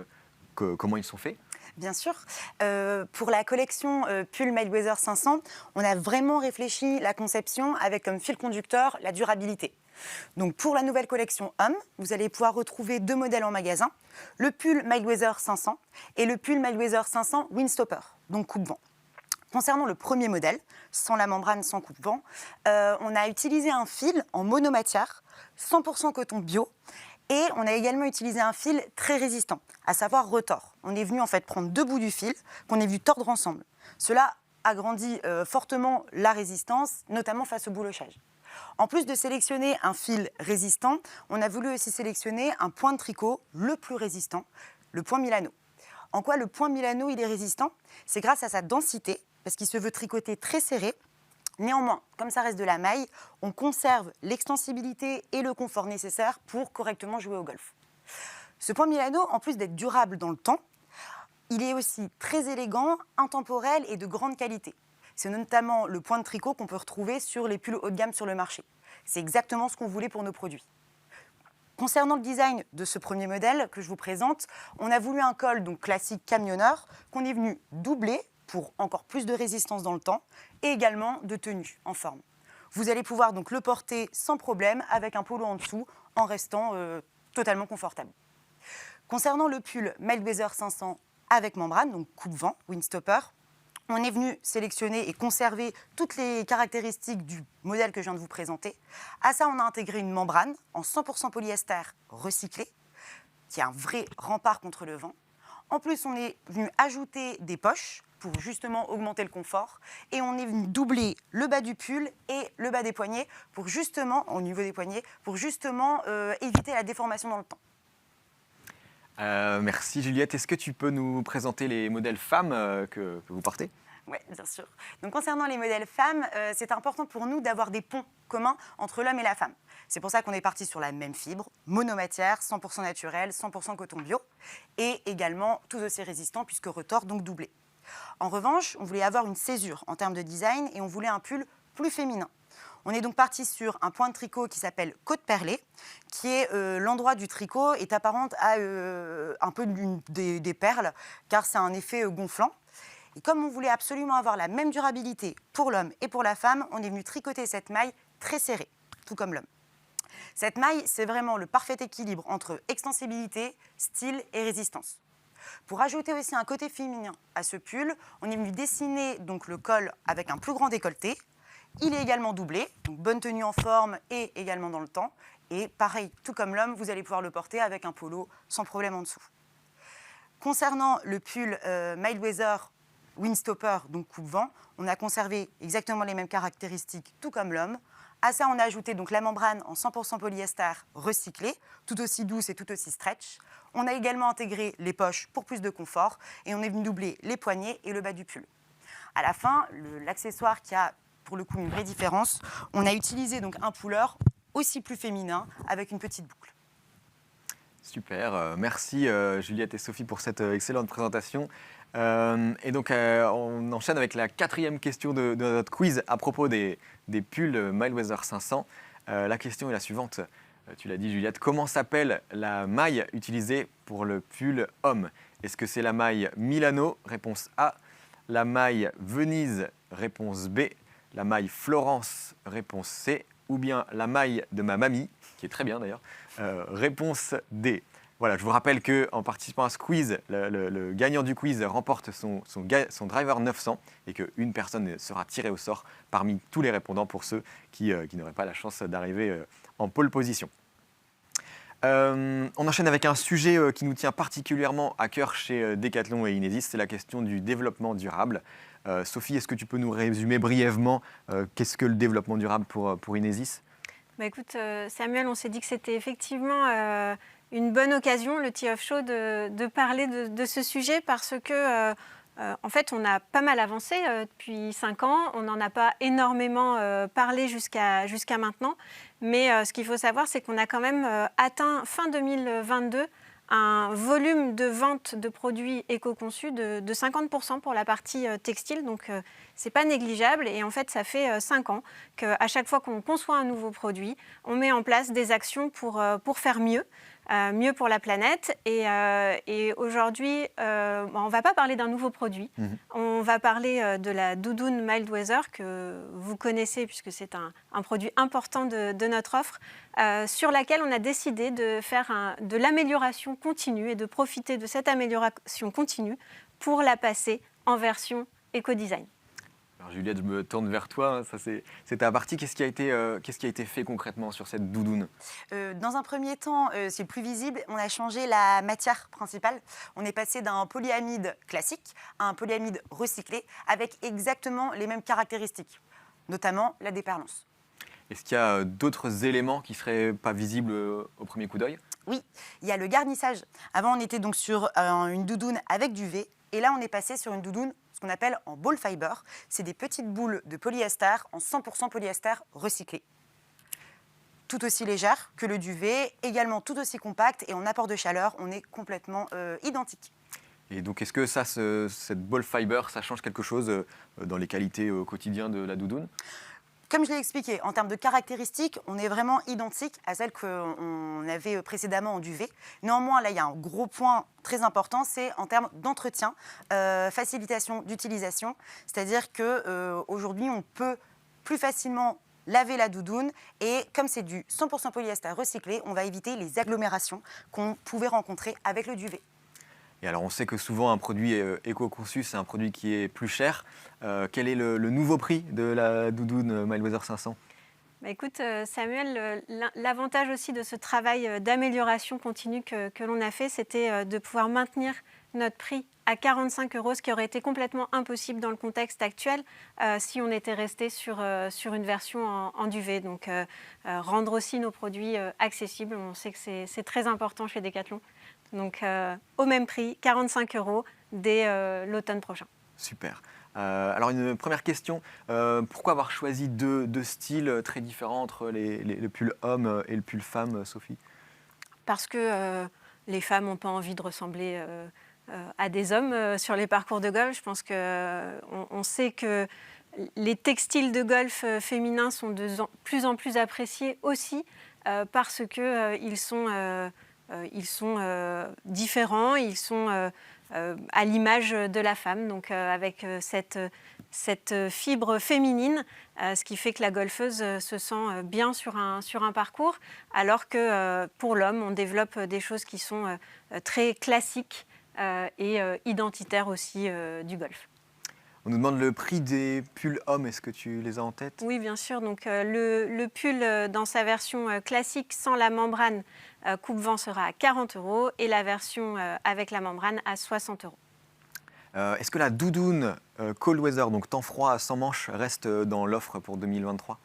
comment ils sont faits ? Bien sûr. Pour la collection Pull Mildweather 500, on a vraiment réfléchi la conception avec comme fil conducteur la durabilité. Donc pour la nouvelle collection Homme, vous allez pouvoir retrouver 2 modèles en magasin, le pull Mildweather 500 et le pull Mildweather 500 Windstopper, donc coupe-vent. Concernant le premier modèle, sans la membrane, sans coupe-vent, on a utilisé un fil en monomatière, 100% coton bio, et on a également utilisé un fil très résistant, à savoir retors. On est venu en fait prendre 2 bouts du fil qu'on est venu tordre ensemble. Cela agrandit fortement la résistance, notamment face au boulochage. En plus de sélectionner un fil résistant, on a voulu aussi sélectionner un point de tricot le plus résistant, le point Milano. En quoi le point Milano il est résistant? C'est grâce à sa densité, parce qu'il se veut tricoter très serré. Néanmoins, comme ça reste de la maille, on conserve l'extensibilité et le confort nécessaires pour correctement jouer au golf. Ce point Milano, en plus d'être durable dans le temps, il est aussi très élégant, intemporel et de grande qualité. C'est notamment le point de tricot qu'on peut retrouver sur les pulls haut de gamme sur le marché. C'est exactement ce qu'on voulait pour nos produits. Concernant le design de ce premier modèle que je vous présente, on a voulu un col donc classique camionneur qu'on est venu doubler pour encore plus de résistance dans le temps et également de tenue en forme. Vous allez pouvoir donc le porter sans problème avec un polo en dessous en restant totalement confortable. Concernant le pull Mildweather 500 avec membrane, donc coupe-vent, windstopper, on est venu sélectionner et conserver toutes les caractéristiques du modèle que je viens de vous présenter. À ça, on a intégré une membrane en 100% polyester recyclé, qui est un vrai rempart contre le vent. En plus, on est venu ajouter des poches pour justement augmenter le confort. Et on est venu doubler le bas du pull et le bas des poignets, pour justement, au niveau des poignets, pour justement éviter la déformation dans le temps. Merci Juliette. Est-ce que tu peux nous présenter les modèles femmes que vous portez? Oui, bien sûr. Donc, concernant les modèles femmes, c'est important pour nous d'avoir des ponts communs entre l'homme et la femme. C'est pour ça qu'on est parti sur la même fibre, monomatière, 100% naturel, 100% coton bio, et également tout aussi résistant puisque retors, donc doublé. En revanche, on voulait avoir une césure en termes de design et on voulait un pull plus féminin. On est donc parti sur un point de tricot qui s'appelle côte perlée, qui est l'endroit du tricot est apparente à un peu des perles, car c'est un effet gonflant. Et comme on voulait absolument avoir la même durabilité pour l'homme et pour la femme, on est venu tricoter cette maille très serrée, tout comme l'homme. Cette maille, c'est vraiment le parfait équilibre entre extensibilité, style et résistance. Pour ajouter aussi un côté féminin à ce pull, on est venu dessiner donc le col avec un plus grand décolleté. Il est également doublé, donc bonne tenue en forme et également dans le temps. Et pareil, tout comme l'homme, vous allez pouvoir le porter avec un polo sans problème en dessous. Concernant le pull Mildweather Windstopper, donc coupe-vent, on a conservé exactement les mêmes caractéristiques, tout comme l'homme. À ça, on a ajouté donc la membrane en 100% polyester recyclé, tout aussi douce et tout aussi stretch. On a également intégré les poches pour plus de confort et on est venu doubler les poignets et le bas du pull. À la fin, l'accessoire qui a pour le coup une vraie différence, on a utilisé donc un puller aussi plus féminin avec une petite boucle. Super, merci Juliette et Sophie pour cette excellente présentation. Et donc on enchaîne avec la 4e question de notre quiz à propos des pulls Mildweather 500. La question est la suivante, tu l'as dit Juliette, comment s'appelle la maille utilisée pour le pull homme? Est-ce que c'est la maille Milano, réponse A, la maille Venise, réponse B, la maille Florence, réponse C, ou bien la maille de ma mamie, qui est très bien d'ailleurs, réponse D. Voilà, je vous rappelle qu'en participant à ce quiz, le gagnant du quiz remporte son driver 900 et qu'une personne sera tirée au sort parmi tous les répondants pour ceux qui n'auraient pas la chance d'arriver en pole position. On enchaîne avec un sujet qui nous tient particulièrement à cœur chez Decathlon et Inesis, c'est la question du développement durable. Sophie, est-ce que tu peux nous résumer brièvement qu'est-ce que le développement durable pour Inesis? Écoute, Samuel, on s'est dit que c'était effectivement une bonne occasion, le Tee Off Show, de parler de ce sujet parce que, en fait, on a pas mal avancé depuis 5 ans. On n'en a pas énormément parlé jusqu'à maintenant. Mais ce qu'il faut savoir, c'est qu'on a quand même atteint fin 2022 un volume de vente de produits éco-conçus de 50% pour la partie textile. Donc, ce n'est pas négligeable. Et en fait, ça fait 5 ans qu'à chaque fois qu'on conçoit un nouveau produit, on met en place des actions pour faire mieux. Mieux pour la planète. Et aujourd'hui, on ne va pas parler d'un nouveau produit. On va parler de la doudoune Mildweather que vous connaissez puisque c'est un produit important de notre offre sur laquelle on a décidé de faire de l'amélioration continue et de profiter de cette amélioration continue pour la passer en version éco-design. Alors Juliette, je me tourne vers toi. Ça, c'est ta partie. Qu'est-ce qui a été fait concrètement sur cette doudoune? Dans un premier temps, c'est plus visible, on a changé la matière principale. On est passé d'un polyamide classique à un polyamide recyclé avec exactement les mêmes caractéristiques, notamment la déperlance. Est-ce qu'il y a d'autres éléments qui ne seraient pas visibles au premier coup d'œil? Oui, il y a le garnissage. Avant, on était donc sur une doudoune avec du V. Et là, on est passé sur une doudoune, ce qu'on appelle en ball fiber. C'est des petites boules de polyester en 100% polyester recyclé. Tout aussi légère que le duvet, également tout aussi compacte. Et en apport de chaleur, on est complètement identique. Et donc, est-ce que cette ball fiber, ça change quelque chose dans les qualités au quotidien de la doudoune? Comme je l'ai expliqué, en termes de caractéristiques, on est vraiment identique à celle qu'on avait précédemment en duvet. Néanmoins, là, il y a un gros point très important, c'est en termes d'entretien, facilitation d'utilisation. C'est-à-dire qu'aujourd'hui, on peut plus facilement laver la doudoune et comme c'est du 100% polyester recyclé, on va éviter les agglomérations qu'on pouvait rencontrer avec le duvet. Et alors, on sait que souvent, un produit éco-conçu, c'est un produit qui est plus cher. Quel est le nouveau prix de la doudoune Mileweather 500? Bah écoute, Samuel, l'avantage aussi de ce travail d'amélioration continue que l'on a fait, c'était de pouvoir maintenir notre prix à 45 €, ce qui aurait été complètement impossible dans le contexte actuel si on était resté sur une version en duvet. Donc, rendre aussi nos produits accessibles, on sait que c'est très important chez Decathlon. Donc, au même prix, 45 € dès l'automne prochain. Super. Alors, une première question. Pourquoi avoir choisi deux styles très différents entre le pull homme et le pull femme, Sophie? Parce que les femmes n'ont pas envie de ressembler à des hommes sur les parcours de golf. Je pense qu'on sait que les textiles de golf féminins sont de plus en plus appréciés aussi parce qu'ils sont différents, ils sont à l'image de la femme, donc avec cette fibre féminine, ce qui fait que la golfeuse se sent bien sur un parcours, alors que pour l'homme, on développe des choses qui sont très classiques et identitaires aussi du golf. On nous demande le prix des pulls hommes. Est-ce que tu les as en tête? Oui, bien sûr. Donc, le pull dans sa version classique sans la membrane coupe-vent sera à 40 € et la version avec la membrane à 60 €. Est-ce que la doudoune cold weather, donc temps froid sans manches, reste dans l'offre pour 2023?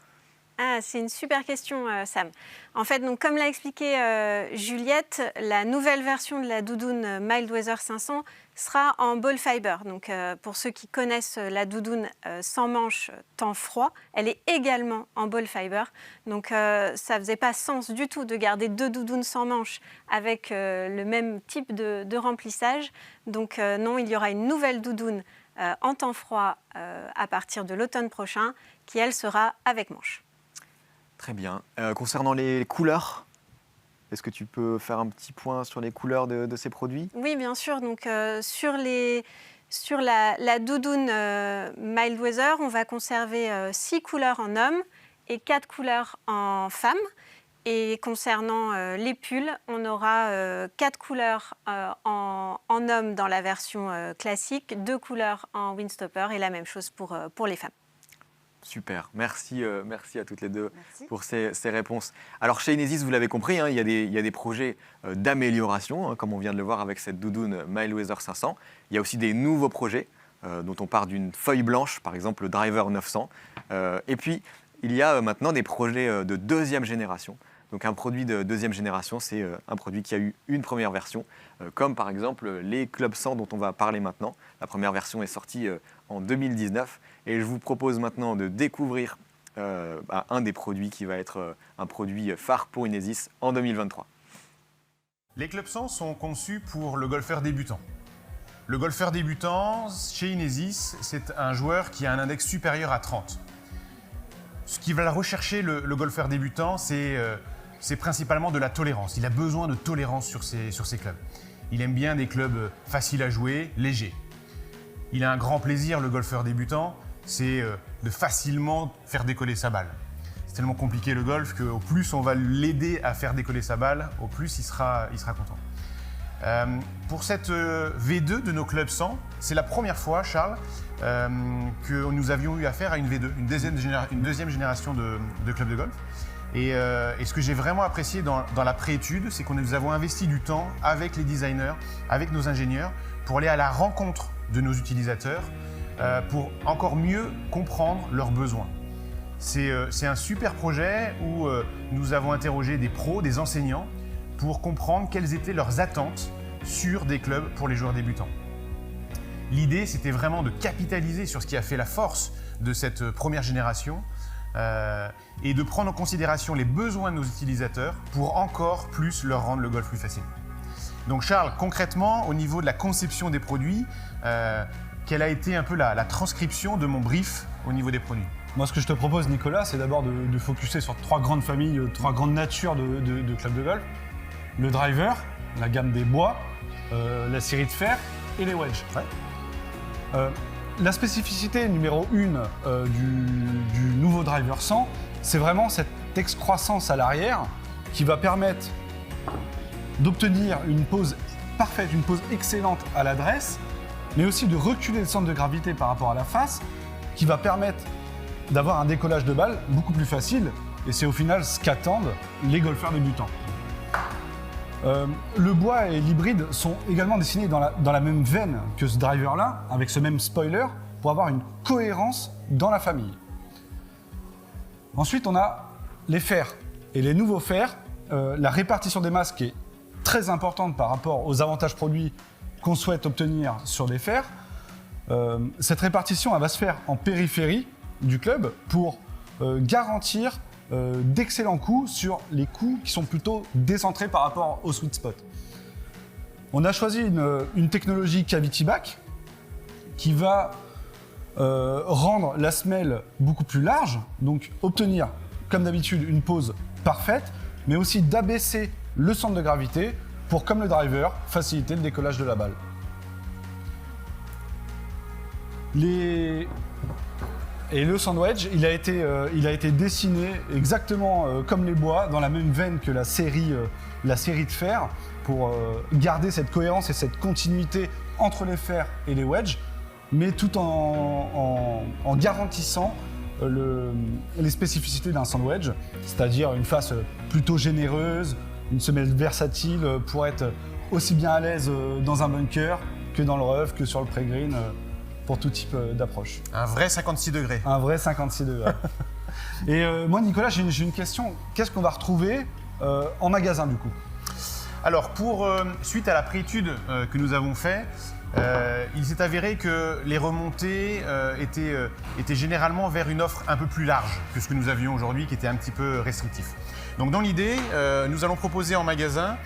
Ah, c'est une super question, Sam. En fait, donc, comme l'a expliqué Juliette, la nouvelle version de la doudoune Mileweather 500 sera en ball fiber. Donc, pour ceux qui connaissent la doudoune sans manches temps froid, elle est également en ball fiber. Donc, ça ne faisait pas sens du tout de garder deux doudounes sans manches avec le même type de remplissage. Donc, non, il y aura une nouvelle doudoune en temps froid à partir de l'automne prochain qui, elle, sera avec manches. Très bien. Concernant les couleurs, est-ce que tu peux faire un petit point sur les couleurs de ces produits? Oui, bien sûr. Donc, sur la doudoune Mileweather, on va conserver 6 couleurs en homme et 4 couleurs en femme. Et concernant les pulls, on aura 4 couleurs en homme dans la version classique, 2 couleurs en windstopper et la même chose pour les femmes. Super, merci à toutes les deux pour ces réponses. Alors chez Inesis, vous l'avez compris, il y a des projets d'amélioration, comme on vient de le voir avec cette doudoune Mileweather 500. Il y a aussi des nouveaux projets dont on part d'une feuille blanche, par exemple le Driver 900. Et puis, il y a maintenant des projets de deuxième génération. Donc un produit de deuxième génération, c'est un produit qui a eu une première version, comme par exemple les Club 100 dont on va parler maintenant. La première version est sortie en 2019 et je vous propose maintenant de découvrir un des produits qui va être un produit phare pour Inesis en 2023. Les Club 100 sont conçus pour le golfeur débutant. Le golfeur débutant, chez Inesis, c'est un joueur qui a un index supérieur à 30. Ce qui va rechercher le golfeur débutant, c'est principalement de la tolérance. Il a besoin de tolérance sur ses clubs. Il aime bien des clubs faciles à jouer, légers. Il a un grand plaisir, le golfeur débutant, c'est de facilement faire décoller sa balle. C'est tellement compliqué le golf qu'au plus on va l'aider à faire décoller sa balle, au plus il sera content. Pour cette V2 de nos clubs 100, c'est la première fois, Charles, que nous avions eu affaire à une V2, une deuxième génération de clubs de golf. Et ce que j'ai vraiment apprécié dans la préétude, c'est que nous avons investi du temps avec les designers, avec nos ingénieurs, pour aller à la rencontre de nos utilisateurs, pour encore mieux comprendre leurs besoins. C'est un super projet où nous avons interrogé des pros, des enseignants, pour comprendre quelles étaient leurs attentes sur des clubs pour les joueurs débutants. L'idée, c'était vraiment de capitaliser sur ce qui a fait la force de cette première génération et de prendre en considération les besoins de nos utilisateurs pour encore plus leur rendre le golf plus facile. Donc Charles, concrètement, au niveau de la conception des produits, quelle a été un peu la transcription de mon brief au niveau des produits? Moi, ce que je te propose, Nicolas, c'est d'abord de focuser sur 3 grandes familles, 3 grandes natures de clubs de golf. Le driver, la gamme des bois, la série de fer et les wedges. Ouais. La spécificité numéro 1 du nouveau driver 100, c'est vraiment cette excroissance à l'arrière qui va permettre d'obtenir une pose parfaite, une pose excellente à l'adresse, mais aussi de reculer le centre de gravité par rapport à la face, qui va permettre d'avoir un décollage de balle beaucoup plus facile, et c'est au final ce qu'attendent les golfeurs débutants. Le bois et l'hybride sont également dessinés dans la même veine que ce driver-là, avec ce même spoiler, pour avoir une cohérence dans la famille. Ensuite, on a les fers. Et les nouveaux fers, la répartition des masses qui est très importante par rapport aux avantages produits qu'on souhaite obtenir sur des fers. Cette répartition, elle va se faire en périphérie du club pour garantir d'excellents coups sur les coups qui sont plutôt décentrés par rapport au sweet spot. On a choisi une technologie cavity back qui va rendre la semelle beaucoup plus large, donc obtenir, comme d'habitude, une pose parfaite, mais aussi d'abaisser le centre de gravité pour, comme le driver, faciliter le décollage de la balle. Et le sandwich, il a été dessiné exactement comme les bois, dans la même veine que la série de fer, pour garder cette cohérence et cette continuité entre les fers et les wedges, mais tout en garantissant les spécificités d'un sandwich, c'est-à-dire une face plutôt généreuse, une semelle versatile pour être aussi bien à l'aise dans un bunker que dans le rough, que sur le pré-green, pour tout type d'approche. Un vrai 56 degrés. Un vrai 56 degrés. Et moi, Nicolas, j'ai une question. Qu'est-ce qu'on va retrouver en magasin, du coup? Alors, suite à la préétude que nous avons faite, il s'est avéré que les remontées étaient généralement vers une offre un peu plus large que ce que nous avions aujourd'hui, qui était un petit peu restrictif. Donc dans l'idée, nous allons proposer en magasin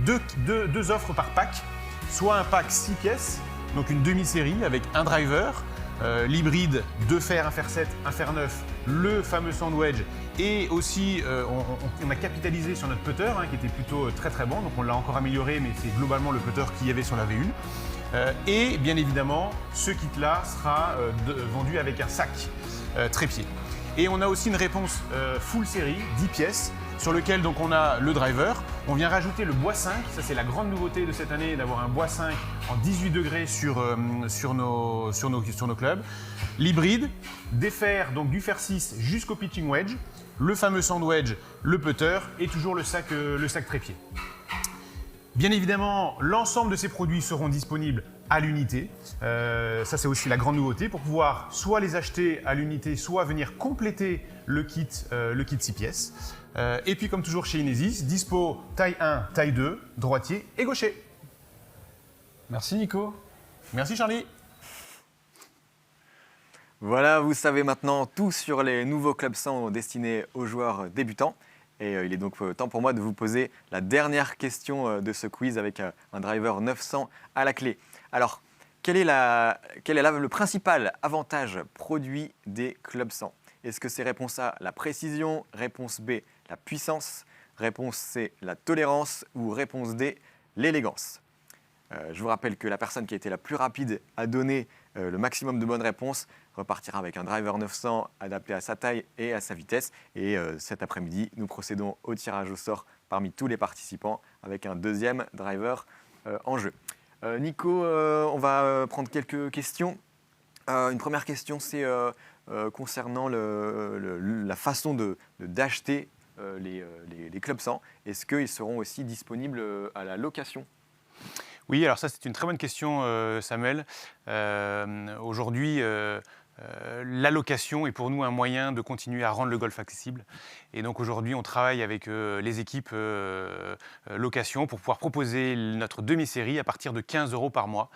deux offres par pack, soit un pack 6 pièces, donc une demi-série avec un driver, l'hybride, 2 fers, un fer 7, un fer 9, le fameux sandwich, et aussi on a capitalisé sur notre putter qui était plutôt très très bon, donc on l'a encore amélioré, mais c'est globalement le putter qu'il y avait sur la V1. Et bien évidemment, ce kit-là sera vendu avec un sac trépied. Et on a aussi une réponse full série, 10 pièces, sur lequel donc on a le driver. On vient rajouter le bois 5, ça c'est la grande nouveauté de cette année, d'avoir un bois 5 en 18 degrés sur nos clubs. L'hybride, des fers, donc du fer 6 jusqu'au pitching wedge, le fameux sandwich, le putter et toujours le sac trépied. Bien évidemment, l'ensemble de ces produits seront disponibles à l'unité. Ça, c'est aussi la grande nouveauté pour pouvoir soit les acheter à l'unité, soit venir compléter le kit 6 pièces. Et puis, comme toujours chez Inesis, dispo taille 1, taille 2, droitier et gaucher. Merci Nico. Merci Charlie. Voilà, vous savez maintenant tout sur les nouveaux clubs 100 destinés aux joueurs débutants. Et il est donc temps pour moi de vous poser la dernière question de ce quiz avec un driver 900 à la clé. Alors, quel est le principal avantage produit des clubs 100 ? Est-ce que c'est réponse A, la précision, réponse B, la puissance, réponse C, la tolérance ou réponse D, l'élégance ? Je vous rappelle que la personne qui a été la plus rapide à donner le maximum de bonnes réponses repartira avec un driver 900 adapté à sa taille et à sa vitesse. Et cet après-midi, nous procédons au tirage au sort parmi tous les participants avec un deuxième driver en jeu. Nico, on va prendre quelques questions. Une première question, c'est concernant la façon d'acheter les clubs 100. Est-ce qu'ils seront aussi disponibles à la location ? Oui, alors ça c'est une très bonne question, Samuel. Aujourd'hui, la location est pour nous un moyen de continuer à rendre le golf accessible. Et donc aujourd'hui, on travaille avec les équipes location pour pouvoir proposer notre demi-série à partir de 15 € par mois.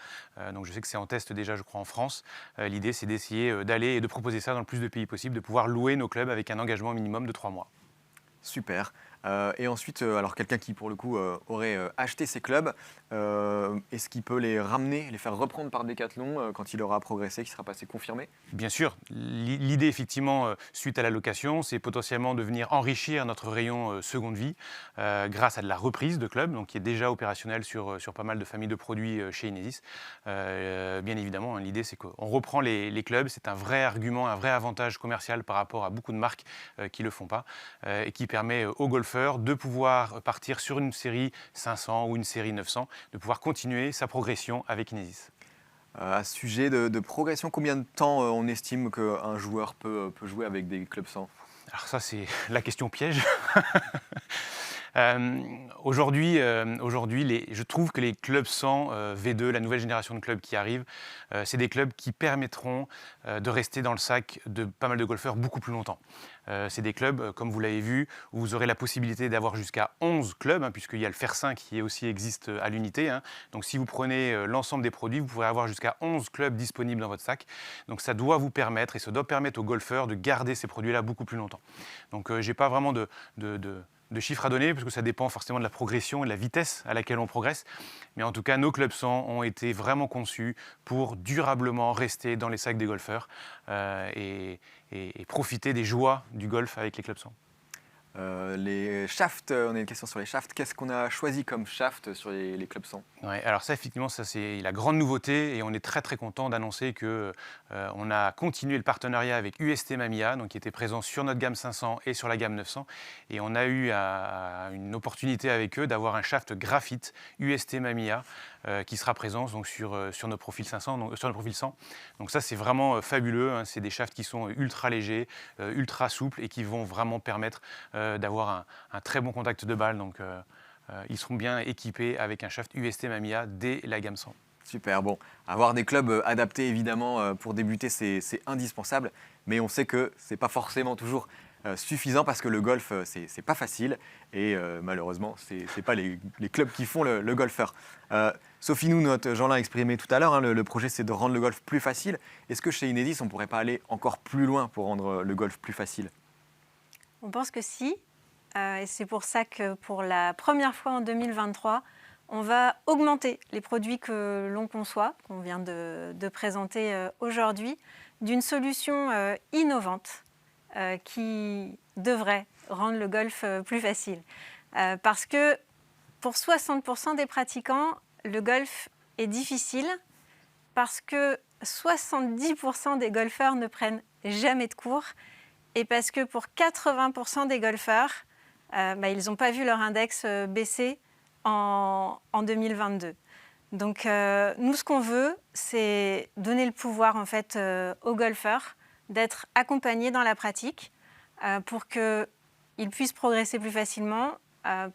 Donc je sais que c'est en test déjà, je crois, en France. L'idée, c'est d'essayer d'aller et de proposer ça dans le plus de pays possible, de pouvoir louer nos clubs avec un engagement minimum de 3 mois. Super. Et ensuite, alors quelqu'un qui pour le coup aurait acheté ces clubs, est-ce qu'il peut les ramener, les faire reprendre par Decathlon quand il aura progressé, qu'il sera passé confirmé? Bien sûr, l'idée effectivement, suite à la location, c'est potentiellement de venir enrichir notre rayon seconde vie grâce à de la reprise de clubs, donc qui est déjà opérationnel sur pas mal de familles de produits chez Inesis. Bien évidemment, hein, l'idée c'est qu'on reprend les clubs, c'est un vrai argument, un vrai avantage commercial par rapport à beaucoup de marques qui ne le font pas et qui permet aux golfeurs de pouvoir partir sur une série 500 ou une série 900, de pouvoir continuer sa progression avec Inesis. À ce sujet de progression, combien de temps on estime qu'un joueur peut jouer avec des clubs 100? Alors ça, c'est la question piège. Aujourd'hui, je trouve que les clubs 100 V2, la nouvelle génération de clubs qui arrive, c'est des clubs qui permettront de rester dans le sac de pas mal de golfeurs beaucoup plus longtemps. C'est des clubs, comme vous l'avez vu, où vous aurez la possibilité d'avoir jusqu'à 11 clubs, hein, puisqu'il y a le fer 5 qui aussi existe à l'unité. Hein. Donc si vous prenez l'ensemble des produits, vous pourrez avoir jusqu'à 11 clubs disponibles dans votre sac. Donc ça doit vous permettre, et ça doit permettre aux golfeurs de garder ces produits-là beaucoup plus longtemps. Donc je n'ai pas vraiment de chiffres à donner, parce que ça dépend forcément de la progression et de la vitesse à laquelle on progresse. Mais en tout cas, nos clubs 100 ont été vraiment conçus pour durablement rester dans les sacs des golfeurs et profiter des joies du golf avec les clubs 100. Les shafts, on a une question sur les shafts. Qu'est-ce qu'on a choisi comme shaft sur les clubs 100? Ouais, alors ça, effectivement, ça, c'est la grande nouveauté et on est très très content d'annoncer qu'on a continué le partenariat avec UST Mamiya, donc qui était présent sur notre gamme 500 et sur la gamme 900. Et on a eu une opportunité avec eux d'avoir un shaft graphite UST Mamiya qui sera présent donc, sur nos profils 500, donc, sur nos profils 100. Donc ça, c'est vraiment fabuleux. Hein. C'est des shafts qui sont ultra légers, ultra souples et qui vont vraiment permettre d'avoir un très bon contact de balle. Donc ils seront bien équipés avec un shaft UST Mamiya dès la gamme 100. Super, bon, avoir des clubs adaptés évidemment pour débuter c'est indispensable, mais on sait que c'est pas forcément toujours suffisant parce que le golf c'est pas facile et malheureusement c'est pas les clubs qui font le golfeur. Sophie, notre Jean l'a exprimé tout à l'heure, hein, le projet c'est de rendre le golf plus facile. Est-ce que chez Inesis on pourrait pas aller encore plus loin pour rendre le golf plus facile? On pense que si, et c'est pour ça que pour la première fois en 2023, on va augmenter les produits que l'on conçoit, qu'on vient de présenter aujourd'hui, d'une solution innovante qui devrait rendre le golf plus facile. Parce que pour 60% des pratiquants, le golf est difficile parce que 70% des golfeurs ne prennent jamais de cours et parce que pour 80% des golfeurs, ils n'ont pas vu leur index baisser en 2022. Donc nous, ce qu'on veut, c'est donner le pouvoir en fait, aux golfeurs d'être accompagnés dans la pratique pour qu'ils puissent progresser plus facilement,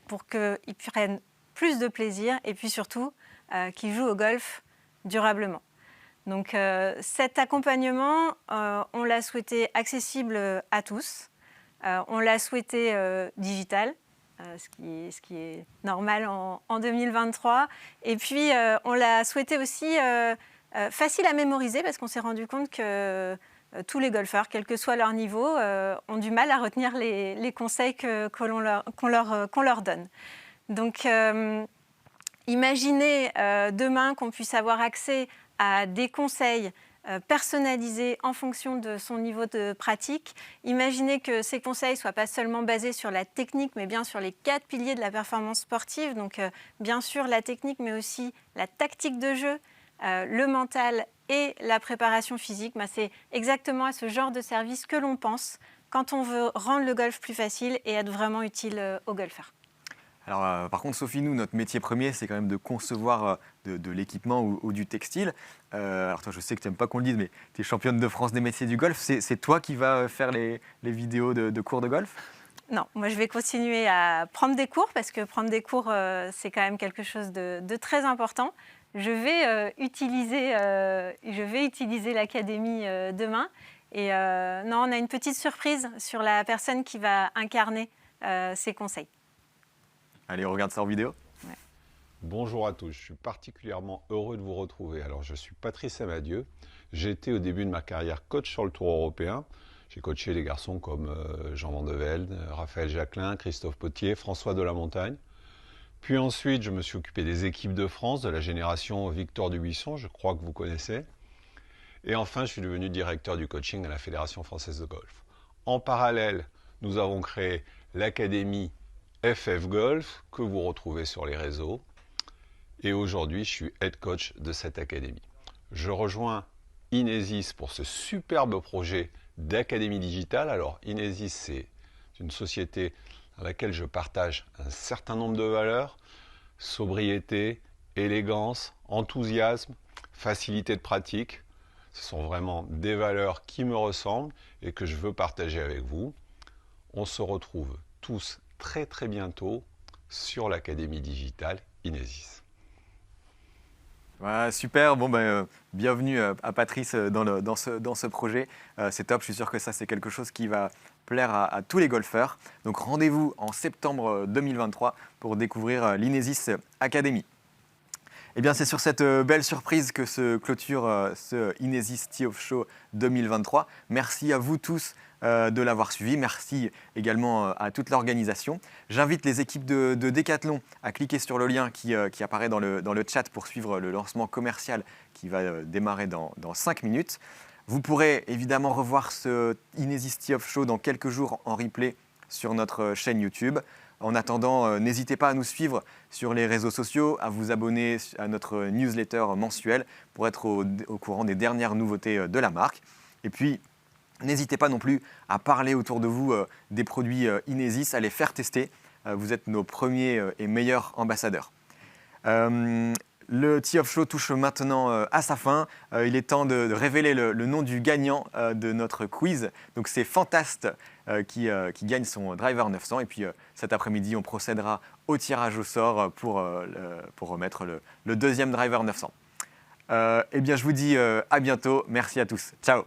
pour qu'ils prennent plus de plaisir et puis surtout qu'ils jouent au golf durablement. Donc cet accompagnement, on l'a souhaité accessible à tous, on l'a souhaité digital, ce qui est normal en 2023. Et puis, on l'a souhaité aussi facile à mémoriser parce qu'on s'est rendu compte que tous les golfeurs, quel que soit leur niveau, ont du mal à retenir les conseils qu'on leur donne. Donc, imaginez demain qu'on puisse avoir accès à des conseils personnalisé en fonction de son niveau de pratique. Imaginez que ces conseils ne soient pas seulement basés sur la technique, mais bien sur les 4 piliers de la performance sportive. Donc, bien sûr, la technique, mais aussi la tactique de jeu, le mental et la préparation physique. C'est exactement à ce genre de service que l'on pense quand on veut rendre le golf plus facile et être vraiment utile aux golfeurs. Alors, par contre, Sophie, nous, notre métier premier, c'est quand même de concevoir de l'équipement ou du textile. Alors, toi, je sais que tu n'aimes pas qu'on le dise, mais tu es championne de France des métiers du golf. C'est toi qui vas faire les vidéos de cours de golf? Non, moi, je vais continuer à prendre des cours parce que prendre des cours, c'est quand même quelque chose de très important. je vais utiliser l'académie demain. Et non, on a une petite surprise sur la personne qui va incarner ces conseils. Allez, on regarde ça en vidéo. Ouais. Bonjour à tous, je suis particulièrement heureux de vous retrouver. Alors, je suis Patrice Amadieu. J'ai été au début de ma carrière coach sur le Tour européen. J'ai coaché des garçons comme Jean Van de Velde, Raphaël Jacquelin, Christophe Potier, François Delamontagne. Puis ensuite, je me suis occupé des équipes de France, de la génération Victor Dubuisson, je crois que vous connaissez. Et enfin, je suis devenu directeur du coaching à la Fédération française de golf. En parallèle, nous avons créé l'académie FF Golf, que vous retrouvez sur les réseaux. Et aujourd'hui, je suis head coach de cette académie. Je rejoins Inesis pour ce superbe projet d'académie digitale. Alors, Inesis, c'est une société dans laquelle je partage un certain nombre de valeurs: sobriété, élégance, enthousiasme, facilité de pratique. Ce sont vraiment des valeurs qui me ressemblent et que je veux partager avec vous. On se retrouve tous très très bientôt sur l'académie digitale Inesis. Voilà, super, bon, bienvenue à Patrice dans ce projet. C'est top, je suis sûr que ça c'est quelque chose qui va plaire à tous les golfeurs. Donc rendez-vous en septembre 2023 pour découvrir l'Inesis Academy. Eh bien, c'est sur cette belle surprise que se clôture ce Inesis Tee Off Show 2023. Merci à vous tous de l'avoir suivi. Merci également à toute l'organisation. J'invite les équipes de Decathlon à cliquer sur le lien qui apparaît dans le chat pour suivre le lancement commercial qui va démarrer dans 5 minutes. Vous pourrez évidemment revoir ce Inesis Tee Off Show dans quelques jours en replay sur notre chaîne YouTube. En attendant, n'hésitez pas à nous suivre sur les réseaux sociaux, à vous abonner à notre newsletter mensuelle pour être au courant des dernières nouveautés de la marque. Et puis, n'hésitez pas non plus à parler autour de vous des produits Inesis, à les faire tester. Vous êtes nos premiers et meilleurs ambassadeurs. Le Tee Off Show touche maintenant à sa fin. Il est temps de révéler le nom du gagnant de notre quiz. Donc c'est Fantast qui gagne son driver 900. Et puis cet après-midi, on procédera au tirage au sort pour remettre le deuxième driver 900. Eh bien, je vous dis à bientôt. Merci à tous. Ciao.